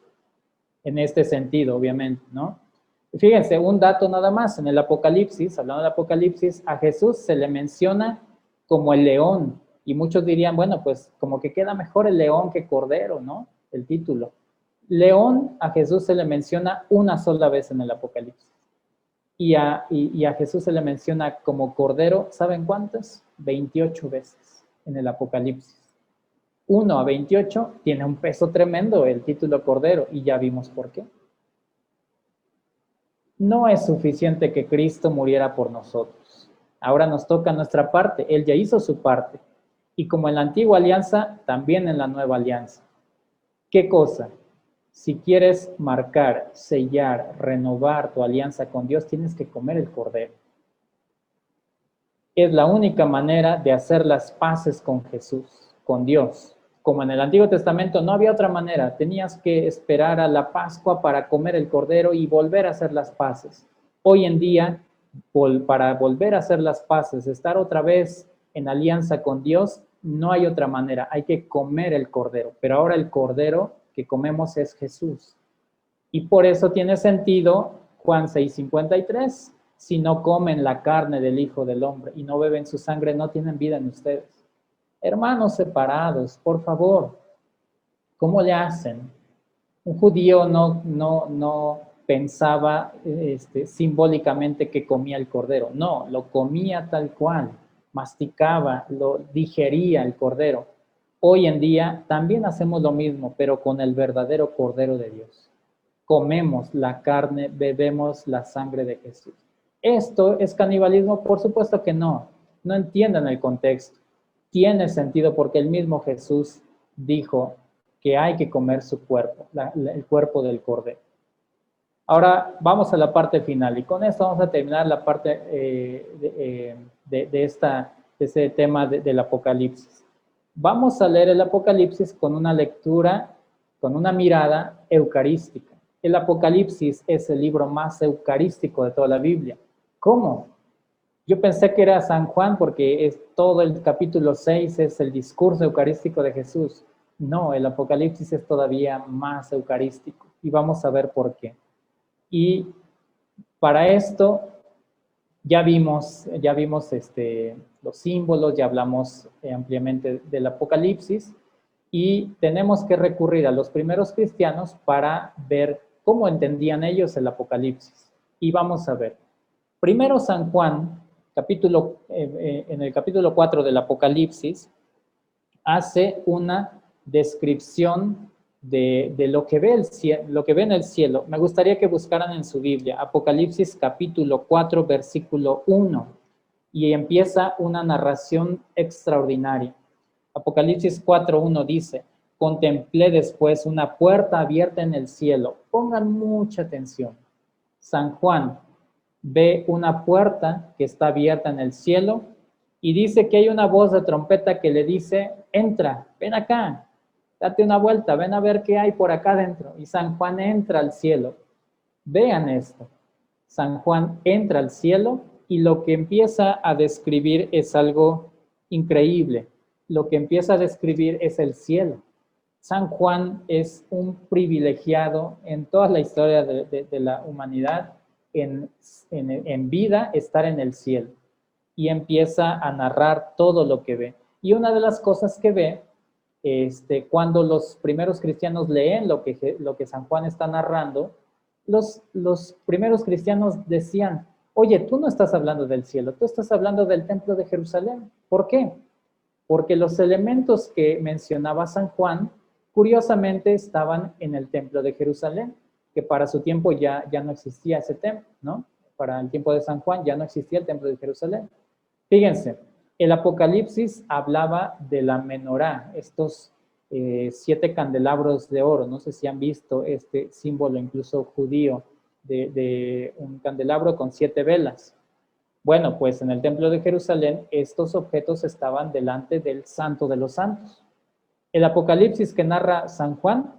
en este sentido, obviamente, ¿no? Fíjense, un dato nada más, en el Apocalipsis, hablando del Apocalipsis, a Jesús se le menciona como el león, y muchos dirían, bueno, pues como que queda mejor el león que Cordero, ¿no? El título. León a Jesús se le menciona una sola vez en el Apocalipsis. Y a Jesús se le menciona como Cordero, ¿saben cuántas? 28 veces en el Apocalipsis. 1 a 28 tiene un peso tremendo el título Cordero, y ya vimos por qué. No es suficiente que Cristo muriera por nosotros. Ahora nos toca nuestra parte. Él ya hizo su parte. Y como en la antigua alianza, también en la nueva alianza. ¿Qué cosa? Si quieres marcar, sellar, renovar tu alianza con Dios, tienes que comer el Cordero. Es la única manera de hacer las paces con Jesús, con Dios. Como en el Antiguo Testamento no había otra manera, tenías que esperar a la Pascua para comer el Cordero y volver a hacer las paces. Hoy en día, para volver a hacer las paces, estar otra vez en alianza con Dios, no hay otra manera, hay que comer el Cordero. Pero ahora el Cordero que comemos es Jesús. Y por eso tiene sentido Juan 6:53, si no comen la carne del Hijo del Hombre y no beben su sangre, no tienen vida en ustedes. Hermanos separados, por favor, ¿cómo le hacen? Un judío no pensaba simbólicamente que comía el Cordero. No, lo comía tal cual, masticaba, lo digería el Cordero. Hoy en día también hacemos lo mismo, pero con el verdadero Cordero de Dios. Comemos la carne, bebemos la sangre de Jesús. ¿Esto es canibalismo? Por supuesto que no. No entienden el contexto. Tiene sentido porque el mismo Jesús dijo que hay que comer su cuerpo, el cuerpo del Cordero. Ahora vamos a la parte final y con esto vamos a terminar la parte de ese tema del Apocalipsis. Vamos a leer el Apocalipsis con una lectura, con una mirada eucarística. El Apocalipsis es el libro más eucarístico de toda la Biblia. ¿Cómo? Yo pensé que era San Juan porque todo el capítulo 6 es el discurso eucarístico de Jesús. No, el Apocalipsis es todavía más eucarístico y vamos a ver por qué. Y para esto ya vimos los símbolos, ya hablamos ampliamente del Apocalipsis y tenemos que recurrir a los primeros cristianos para ver cómo entendían ellos el Apocalipsis. Y vamos a ver. Primero San Juan, en el capítulo 4 del Apocalipsis, hace una descripción de lo que ve en el cielo. Me gustaría que buscaran en su Biblia Apocalipsis capítulo 4, versículo 1, y empieza una narración extraordinaria. Apocalipsis 4:1 dice: contemplé después una puerta abierta en el cielo. Pongan mucha atención. San Juan ve una puerta que está abierta en el cielo y dice que hay una voz de trompeta que le dice: entra, ven acá, date una vuelta, ven a ver qué hay por acá adentro. Y San Juan entra al cielo. Vean esto. San Juan entra al cielo y lo que empieza a describir es algo increíble. Lo que empieza a describir es el cielo. San Juan es un privilegiado en toda la historia de la humanidad, en vida, estar en el cielo. Y empieza a narrar todo lo que ve. Y una de las cosas que ve, cuando los primeros cristianos leen lo que San Juan está narrando, los primeros cristianos decían: oye, tú no estás hablando del cielo, tú estás hablando del templo de Jerusalén. ¿Por qué? Porque los elementos que mencionaba San Juan, curiosamente, estaban en el templo de Jerusalén, que para su tiempo ya no existía ese templo, ¿no? Para el tiempo de San Juan ya no existía el templo de Jerusalén. Fíjense, el Apocalipsis hablaba de la menorá, estos 7 candelabros de oro. No sé si han visto este símbolo incluso judío de un candelabro con 7 velas. Bueno, pues en el templo de Jerusalén estos objetos estaban delante del Santo de los Santos. El Apocalipsis que narra San Juan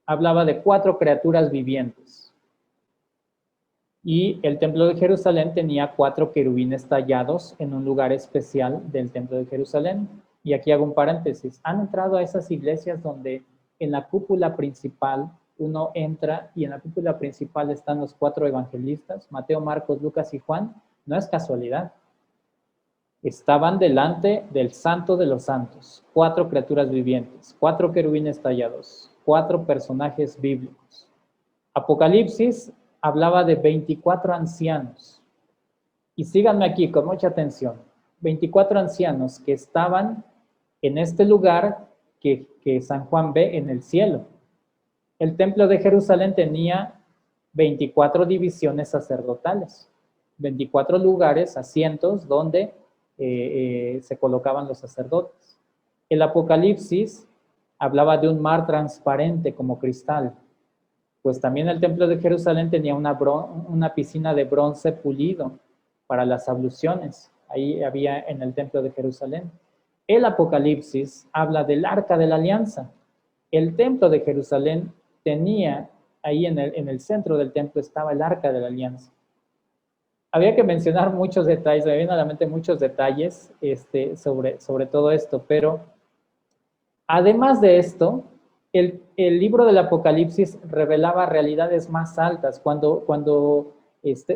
hablaba de 4 criaturas vivientes. Y el templo de Jerusalén tenía 4 querubines tallados en un lugar especial del templo de Jerusalén. Y aquí hago un paréntesis. ¿Han entrado a esas iglesias donde en la cúpula principal uno entra y en la cúpula principal están los 4 evangelistas, Mateo, Marcos, Lucas y Juan? No es casualidad. Estaban delante del Santo de los Santos, 4 criaturas vivientes, 4 querubines tallados, 4 personajes bíblicos. Apocalipsis hablaba de 24 ancianos. Y síganme aquí con mucha atención. 24 ancianos que estaban en este lugar que San Juan ve en el cielo. El templo de Jerusalén tenía 24 divisiones sacerdotales, 24 lugares, asientos donde se colocaban los sacerdotes. El Apocalipsis hablaba de un mar transparente como cristal. Pues también el templo de Jerusalén tenía una piscina de bronce pulido para las abluciones. Ahí había en el templo de Jerusalén. El Apocalipsis habla del Arca de la Alianza. El templo de Jerusalén tenía, ahí en el centro del templo estaba el Arca de la Alianza. Había que mencionar muchos detalles, me vienen a la mente muchos detalles sobre todo esto, pero además de esto, el libro del Apocalipsis revelaba realidades más altas. Cuando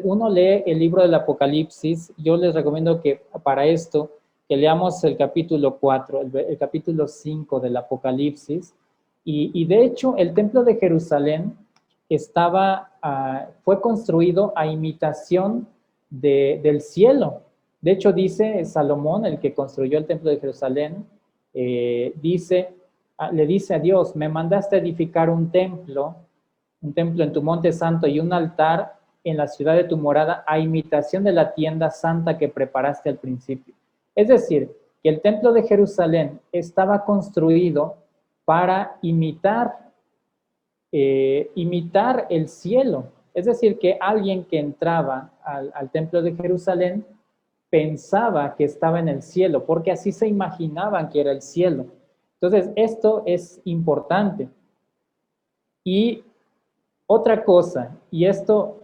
uno lee el libro del Apocalipsis, yo les recomiendo que para esto, que leamos el capítulo 4, el capítulo 5 del Apocalipsis, y de hecho el templo de Jerusalén fue construido a imitación del cielo. De hecho, dice Salomón, el que construyó el templo de Jerusalén, le dice a Dios: me mandaste a edificar un templo en tu monte santo y un altar en la ciudad de tu morada a imitación de la tienda santa que preparaste al principio. Es decir, que el templo de Jerusalén estaba construido para imitar el cielo. Es decir, que alguien que entraba al templo de Jerusalén pensaba que estaba en el cielo, porque así se imaginaban que era el cielo. Entonces, esto es importante. Y otra cosa, y esto,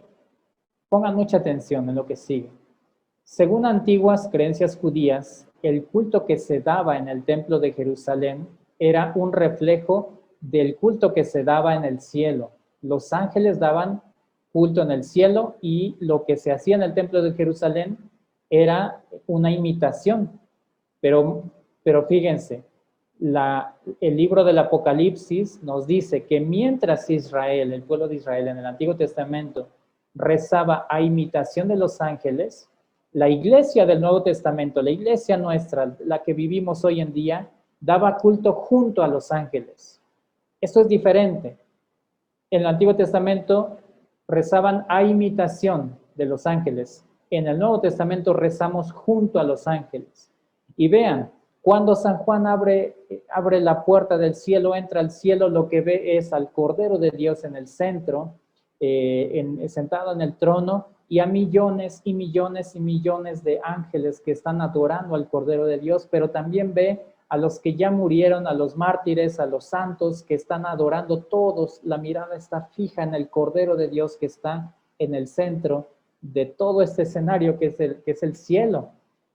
pongan mucha atención en lo que sigue. Según antiguas creencias judías, el culto que se daba en el templo de Jerusalén era un reflejo del culto que se daba en el cielo. Los ángeles daban culto en el cielo y lo que se hacía en el templo de Jerusalén era una imitación. Pero fíjense, el libro del Apocalipsis nos dice que mientras Israel, el pueblo de Israel en el Antiguo Testamento, rezaba a imitación de los ángeles, la iglesia del Nuevo Testamento, la iglesia nuestra, la que vivimos hoy en día, daba culto junto a los ángeles. Esto es diferente. En el Antiguo Testamento rezaban a imitación de los ángeles. En el Nuevo Testamento rezamos junto a los ángeles. Y vean, cuando San Juan abre la puerta del cielo, entra al cielo, lo que ve es al Cordero de Dios en el centro, sentado en el trono, y a millones y millones y millones de ángeles que están adorando al Cordero de Dios, pero también ve a los que ya murieron, a los mártires, a los santos que están adorando todos. La mirada está fija en el Cordero de Dios que está en el centro de todo este escenario que es el cielo.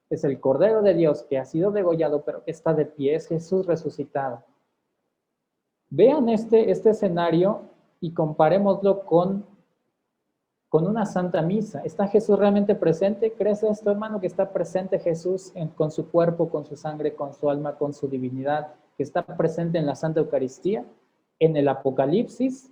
Es el Cordero de Dios que ha sido degollado, pero que está de pie, es Jesús resucitado. Vean este escenario y comparémoslo con una Santa Misa. ¿Está Jesús realmente presente? ¿Crees esto, hermano, que está presente Jesús con su cuerpo, con su sangre, con su alma, con su divinidad, que está presente en la Santa Eucaristía? En el Apocalipsis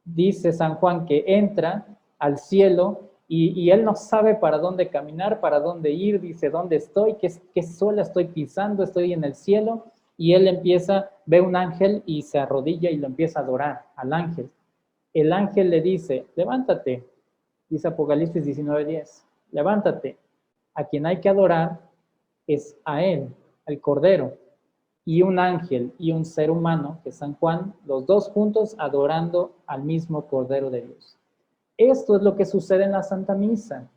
dice San Juan que entra al cielo y él no sabe para dónde caminar, para dónde ir, dice, ¿dónde estoy? ¿Qué sola estoy pisando? Estoy en el cielo. Y él ve un ángel y se arrodilla y lo empieza a adorar al ángel. El ángel le dice, levántate, dice Apocalipsis 19:10, levántate, a quien hay que adorar es a él, al Cordero, y un ángel y un ser humano, que es San Juan, los dos juntos adorando al mismo Cordero de Dios. Esto es lo que sucede en la Santa Misa.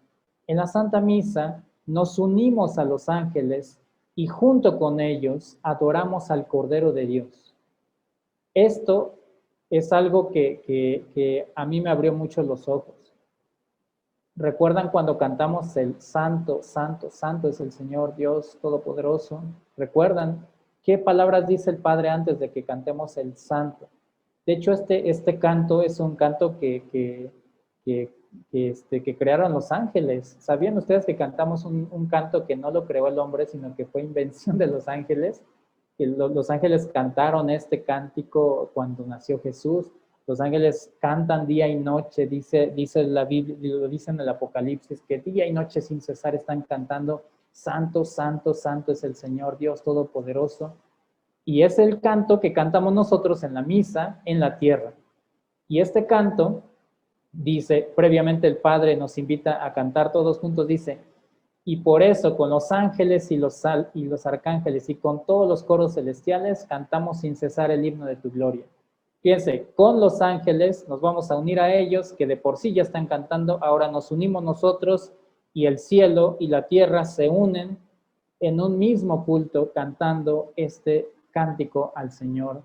En la Santa Misa nos unimos a los ángeles y junto con ellos adoramos al Cordero de Dios. Esto es algo que a mí me abrió mucho los ojos. ¿Recuerdan cuando cantamos el Santo, Santo, Santo es el Señor Dios Todopoderoso? ¿Recuerdan qué palabras dice el Padre antes de que cantemos el Santo? De hecho, este canto es un canto que crearon los ángeles. ¿Sabían ustedes que cantamos un canto que no lo creó el hombre, sino que fue invención de los ángeles? Que los ángeles cantaron este cántico cuando nació Jesús. Los ángeles cantan día y noche, dice la Biblia, lo dice en el Apocalipsis, que día y noche sin cesar están cantando, Santo, Santo, Santo es el Señor Dios Todopoderoso. Y es el canto que cantamos nosotros en la misa en la tierra. Y este canto, dice, previamente el Padre nos invita a cantar todos juntos, dice, y por eso con los ángeles y los arcángeles y con todos los coros celestiales cantamos sin cesar el himno de tu gloria. Fíjense, con los ángeles nos vamos a unir a ellos, que de por sí ya están cantando, ahora nos unimos nosotros y el cielo y la tierra se unen en un mismo culto cantando este cántico al Señor,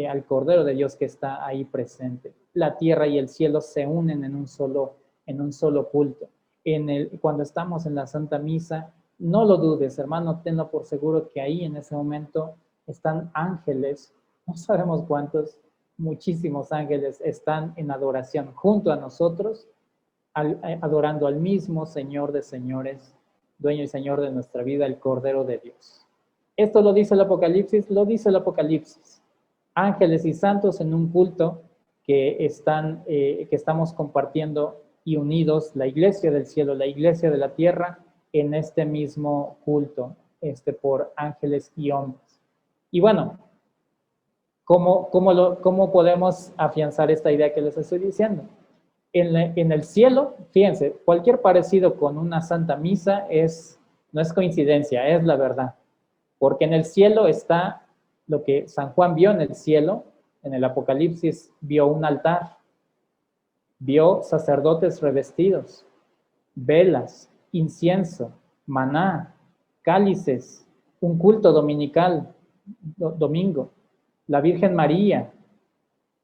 al Cordero de Dios que está ahí presente. La tierra y el cielo se unen en un solo culto. Cuando estamos en la Santa Misa, no lo dudes, hermano, tenlo por seguro que ahí en ese momento están ángeles, no sabemos cuántos, muchísimos ángeles están en adoración junto a nosotros, adorando al mismo Señor de señores, dueño y Señor de nuestra vida, el Cordero de Dios. Esto lo dice el Apocalipsis, Ángeles y santos en un culto que estamos compartiendo y unidos, la iglesia del cielo, la iglesia de la tierra, en este mismo culto, por ángeles y hombres. Y bueno, ¿cómo podemos afianzar esta idea que les estoy diciendo? En el cielo, fíjense, cualquier parecido con una Santa Misa no es coincidencia, es la verdad. Porque en el cielo está lo que San Juan vio en el cielo, en el Apocalipsis vio un altar, vio sacerdotes revestidos, velas, incienso, maná, cálices, un culto dominical, domingo, la Virgen María,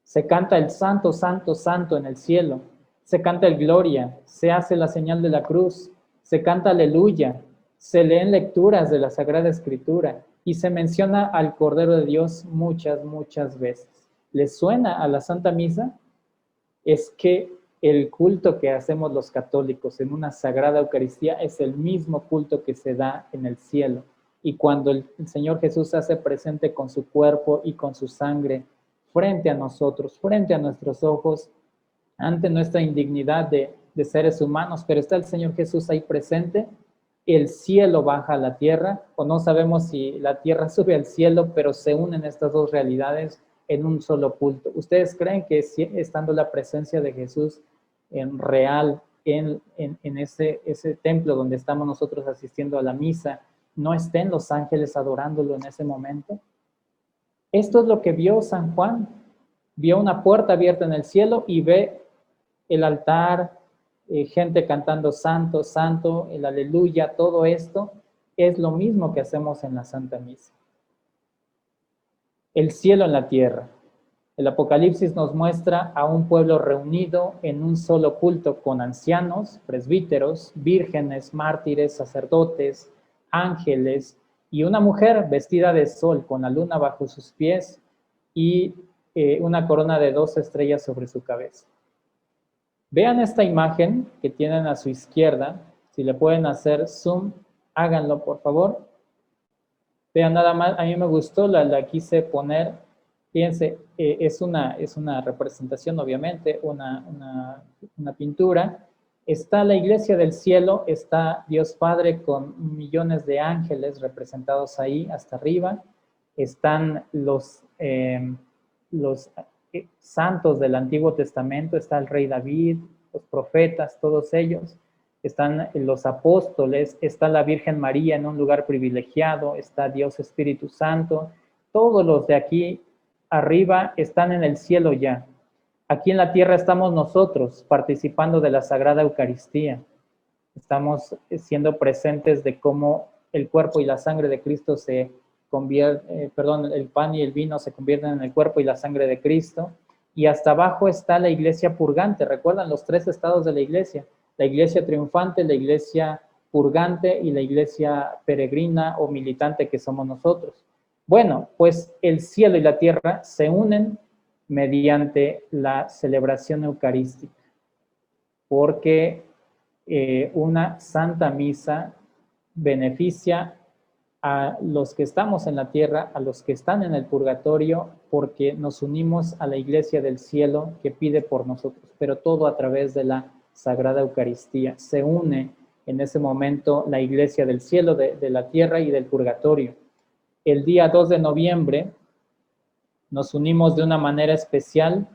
se canta el Santo, Santo, Santo en el cielo, se canta el Gloria, se hace la señal de la cruz, se canta Aleluya, se leen lecturas de la Sagrada Escritura y se menciona al Cordero de Dios muchas, muchas veces. ¿Les suena a la Santa Misa? Es que el culto que hacemos los católicos en una Sagrada Eucaristía es el mismo culto que se da en el cielo. Y cuando el Señor Jesús se hace presente con su cuerpo y con su sangre frente a nosotros, frente a nuestros ojos, ante nuestra indignidad de seres humanos, pero está el Señor Jesús ahí presente, el cielo baja a la tierra, o no sabemos si la tierra sube al cielo, pero se unen estas dos realidades en un solo culto. ¿Ustedes creen que estando la presencia de Jesús en real en ese templo donde estamos nosotros asistiendo a la misa, no estén los ángeles adorándolo en ese momento? Esto es lo que vio San Juan. Vio una puerta abierta en el cielo y ve el altar, gente cantando Santo, Santo, el Aleluya. Todo esto es lo mismo que hacemos en la Santa Misa. El cielo en la tierra. El Apocalipsis nos muestra a un pueblo reunido en un solo culto con ancianos, presbíteros, vírgenes, mártires, sacerdotes, ángeles y una mujer vestida de sol con la luna bajo sus pies y una corona de 2 estrellas sobre su cabeza. Vean esta imagen que tienen a su izquierda. Si le pueden hacer zoom, háganlo por favor. Vean nada más, a mí me gustó, la quise poner. Fíjense, es una representación, obviamente, una pintura. Está la iglesia del cielo, está Dios Padre con millones de ángeles representados ahí hasta arriba. Están los santos del Antiguo Testamento, está el rey David, los profetas, todos ellos. Están los apóstoles, está la Virgen María en un lugar privilegiado, está Dios Espíritu Santo. Todos los de aquí arriba están en el cielo ya. Aquí en la tierra estamos nosotros participando de la Sagrada Eucaristía. Estamos siendo presentes de cómo el cuerpo y la sangre de Cristo se convierten, el pan y el vino se convierten en el cuerpo y la sangre de Cristo. Y hasta abajo está la iglesia purgante. ¿Recuerdan los 3 estados de la iglesia? La iglesia triunfante, la iglesia purgante y la iglesia peregrina o militante que somos nosotros. Bueno, pues el cielo y la tierra se unen mediante la celebración eucarística, porque una santa misa beneficia a los que estamos en la tierra, a los que están en el purgatorio, porque nos unimos a la iglesia del cielo que pide por nosotros, pero todo a través de la Sagrada Eucaristía. Se une en ese momento la iglesia del cielo, de la tierra y del purgatorio. El día 2 de noviembre nos unimos de una manera especial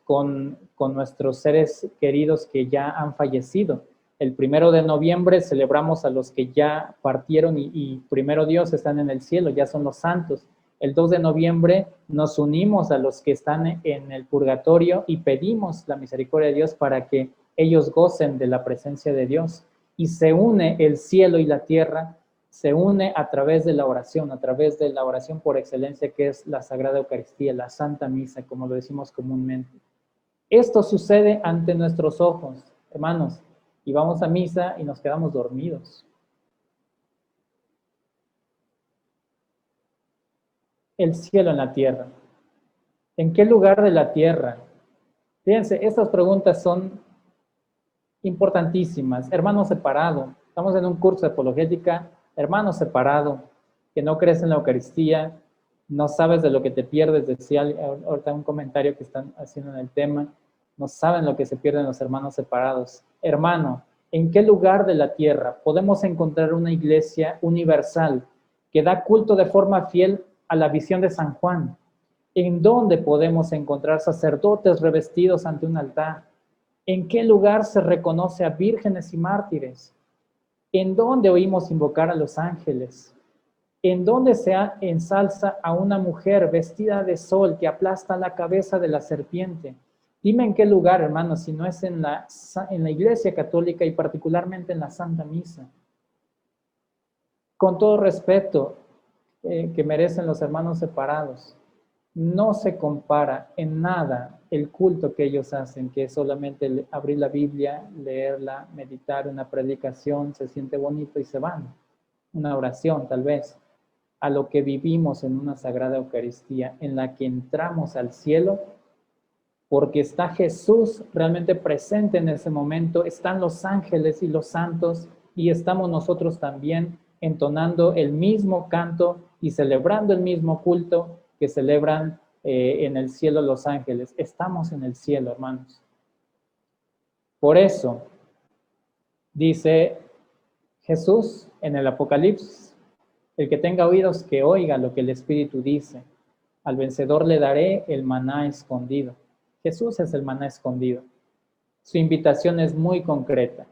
con nuestros seres queridos que ya han fallecido. El 1 de noviembre celebramos a los que ya partieron y primero Dios están en el cielo, ya son los santos. El 2 de noviembre nos unimos a los que están en el purgatorio y pedimos la misericordia de Dios para que ellos gocen de la presencia de Dios. Y se une el cielo y la tierra, se une a través de la oración por excelencia que es la Sagrada Eucaristía, la Santa Misa, como lo decimos comúnmente. Esto sucede ante nuestros ojos, hermanos, y vamos a misa y nos quedamos dormidos. El cielo en la tierra. ¿En qué lugar de la tierra? Fíjense, estas preguntas son importantísimas. Hermano separado, estamos en un curso de apologética. Hermano separado, que no crees en la Eucaristía, no sabes de lo que te pierdes, decía ahorita un comentario que están haciendo en el tema, no saben lo que se pierden los hermanos separados. Hermano, ¿en qué lugar de la tierra podemos encontrar una iglesia universal que da culto de forma fiel a la visión de San Juan? ¿En dónde podemos encontrar sacerdotes revestidos ante un altar? ¿En qué lugar se reconoce a vírgenes y mártires? ¿En dónde oímos invocar a los ángeles? ¿En dónde se ensalza a una mujer vestida de sol que aplasta la cabeza de la serpiente? Dime en qué lugar, hermanos, si no es en la Iglesia Católica y particularmente en la Santa Misa. con todo respeto que merecen los hermanos separados, no se compara en nada el culto que ellos hacen, que es solamente abrir la Biblia, leerla, meditar una predicación, se siente bonito y se van. Una oración tal vez, a lo que vivimos en una sagrada Eucaristía, en la que entramos al cielo, porque está Jesús realmente presente en ese momento, están los ángeles y los santos, y estamos nosotros también entonando el mismo canto y celebrando el mismo culto que celebran en el cielo los ángeles. Estamos en el cielo, hermanos. Por eso, dice Jesús en el Apocalipsis, el que tenga oídos que oiga lo que el Espíritu dice. Al vencedor le daré el maná escondido. Jesús es el maná escondido. Su invitación es muy concreta.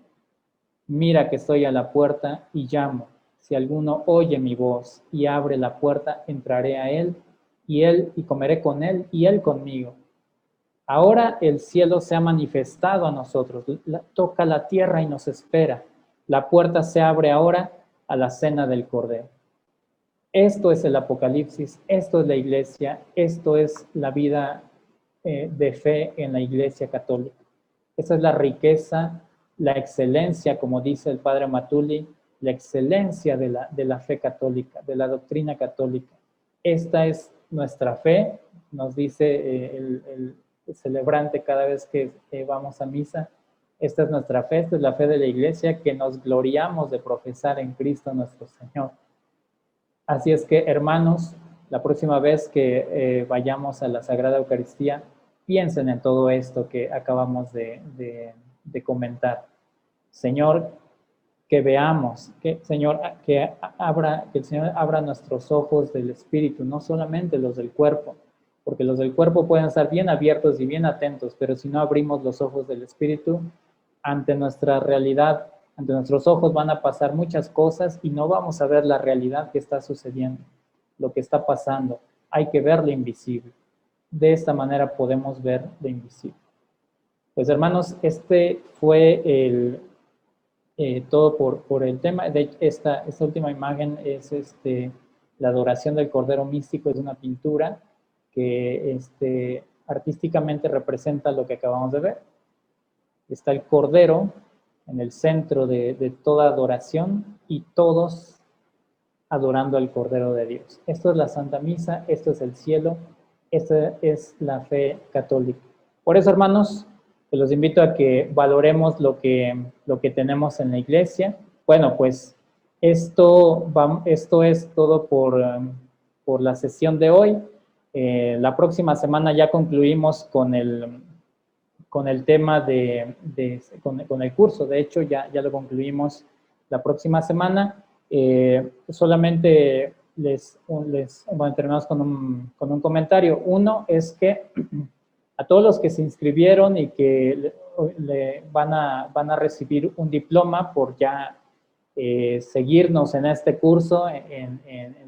Mira que estoy a la puerta y llamo. Si alguno oye mi voz y abre la puerta, entraré a él y comeré con él y él conmigo. Ahora el cielo se ha manifestado a nosotros, toca la tierra y nos espera. La puerta se abre ahora a la cena del Cordero. Esto es el Apocalipsis, esto es la iglesia, esto es la vida de fe en la Iglesia Católica. Esa es la riqueza, la excelencia, como dice el Padre Matuli, la excelencia de la fe católica, de la doctrina católica. Esta es nuestra fe, nos dice el celebrante cada vez que vamos a misa. Esta es nuestra fe, esta es la fe de la Iglesia que nos gloriamos de profesar en Cristo nuestro Señor. Así es que, hermanos, la próxima vez que vayamos a la Sagrada Eucaristía, piensen en todo esto que acabamos de comentar. Señor, que veamos, que el Señor abra nuestros ojos del espíritu, no solamente los del cuerpo, porque los del cuerpo pueden estar bien abiertos y bien atentos, pero si no abrimos los ojos del espíritu, ante nuestra realidad, ante nuestros ojos van a pasar muchas cosas y no vamos a ver la realidad que está sucediendo, lo que está pasando. Hay que ver lo invisible. De esta manera podemos ver lo invisible. Pues hermanos, este fue todo por el tema. De esta última imagen es la adoración del Cordero Místico, es una pintura que artísticamente representa lo que acabamos de ver. Está el Cordero en el centro de toda adoración y todos adorando al Cordero de Dios. Esto es la Santa Misa, esto es el cielo, esta es la fe católica. Por eso, hermanos, los invito a que valoremos lo que tenemos en la iglesia. Bueno, pues esto es todo por la sesión de hoy. La próxima semana ya concluimos con el tema con el curso. De hecho, ya lo concluimos la próxima semana. Solamente terminamos con un comentario. Uno es que a todos los que se inscribieron y que van a recibir un diploma por ya seguirnos en este curso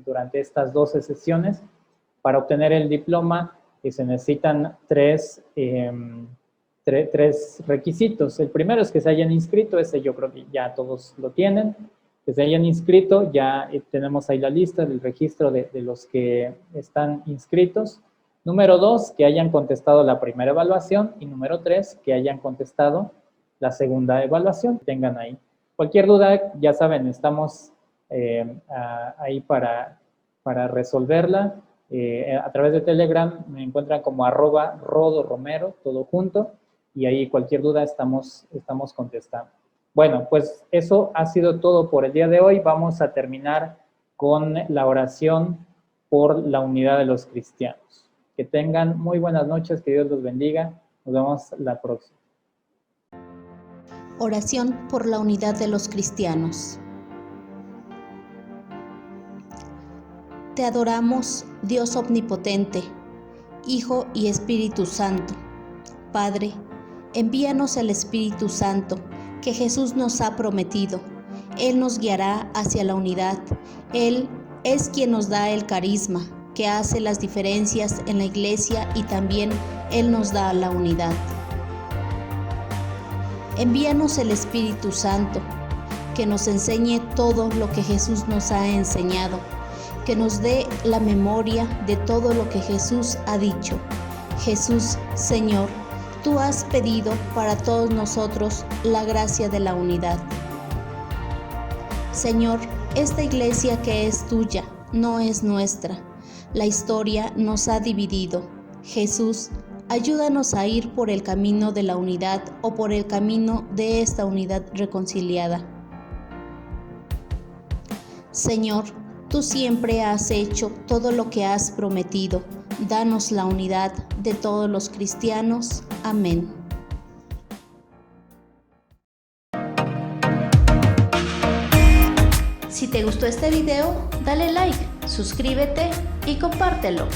durante estas 12 sesiones, para obtener el diploma se necesitan tres requisitos. El primero es que se hayan inscrito, ese yo creo que ya todos lo tienen. Que se hayan inscrito, ya tenemos ahí la lista del registro de los que están inscritos. Número 2, que hayan contestado la primera evaluación. Y número 3, que hayan contestado la segunda evaluación. Tengan ahí. Cualquier duda, ya saben, estamos ahí para resolverla. A través de Telegram me encuentran como @rodoromero, todo junto. Y ahí cualquier duda estamos contestando. Bueno, pues eso ha sido todo por el día de hoy. Vamos a terminar con la oración por la unidad de los cristianos. Que tengan muy buenas noches, que Dios los bendiga. Nos vemos la próxima. Oración por la unidad de los cristianos. Te adoramos, Dios omnipotente, Hijo y Espíritu Santo. Padre, envíanos el Espíritu Santo, que Jesús nos ha prometido. Él nos guiará hacia la unidad. Él es quien nos da el carisma, que hace las diferencias en la iglesia, y también Él nos da la unidad. Envíanos el Espíritu Santo, que nos enseñe todo lo que Jesús nos ha enseñado, que nos dé la memoria de todo lo que Jesús ha dicho. Jesús, Señor, tú has pedido para todos nosotros la gracia de la unidad. Señor, esta iglesia que es tuya no es nuestra. La historia nos ha dividido. Jesús, ayúdanos a ir por el camino de la unidad o por el camino de esta unidad reconciliada. Señor, tú siempre has hecho todo lo que has prometido. Danos la unidad de todos los cristianos. Amén. Si te gustó este video, dale like, suscríbete y compártelo.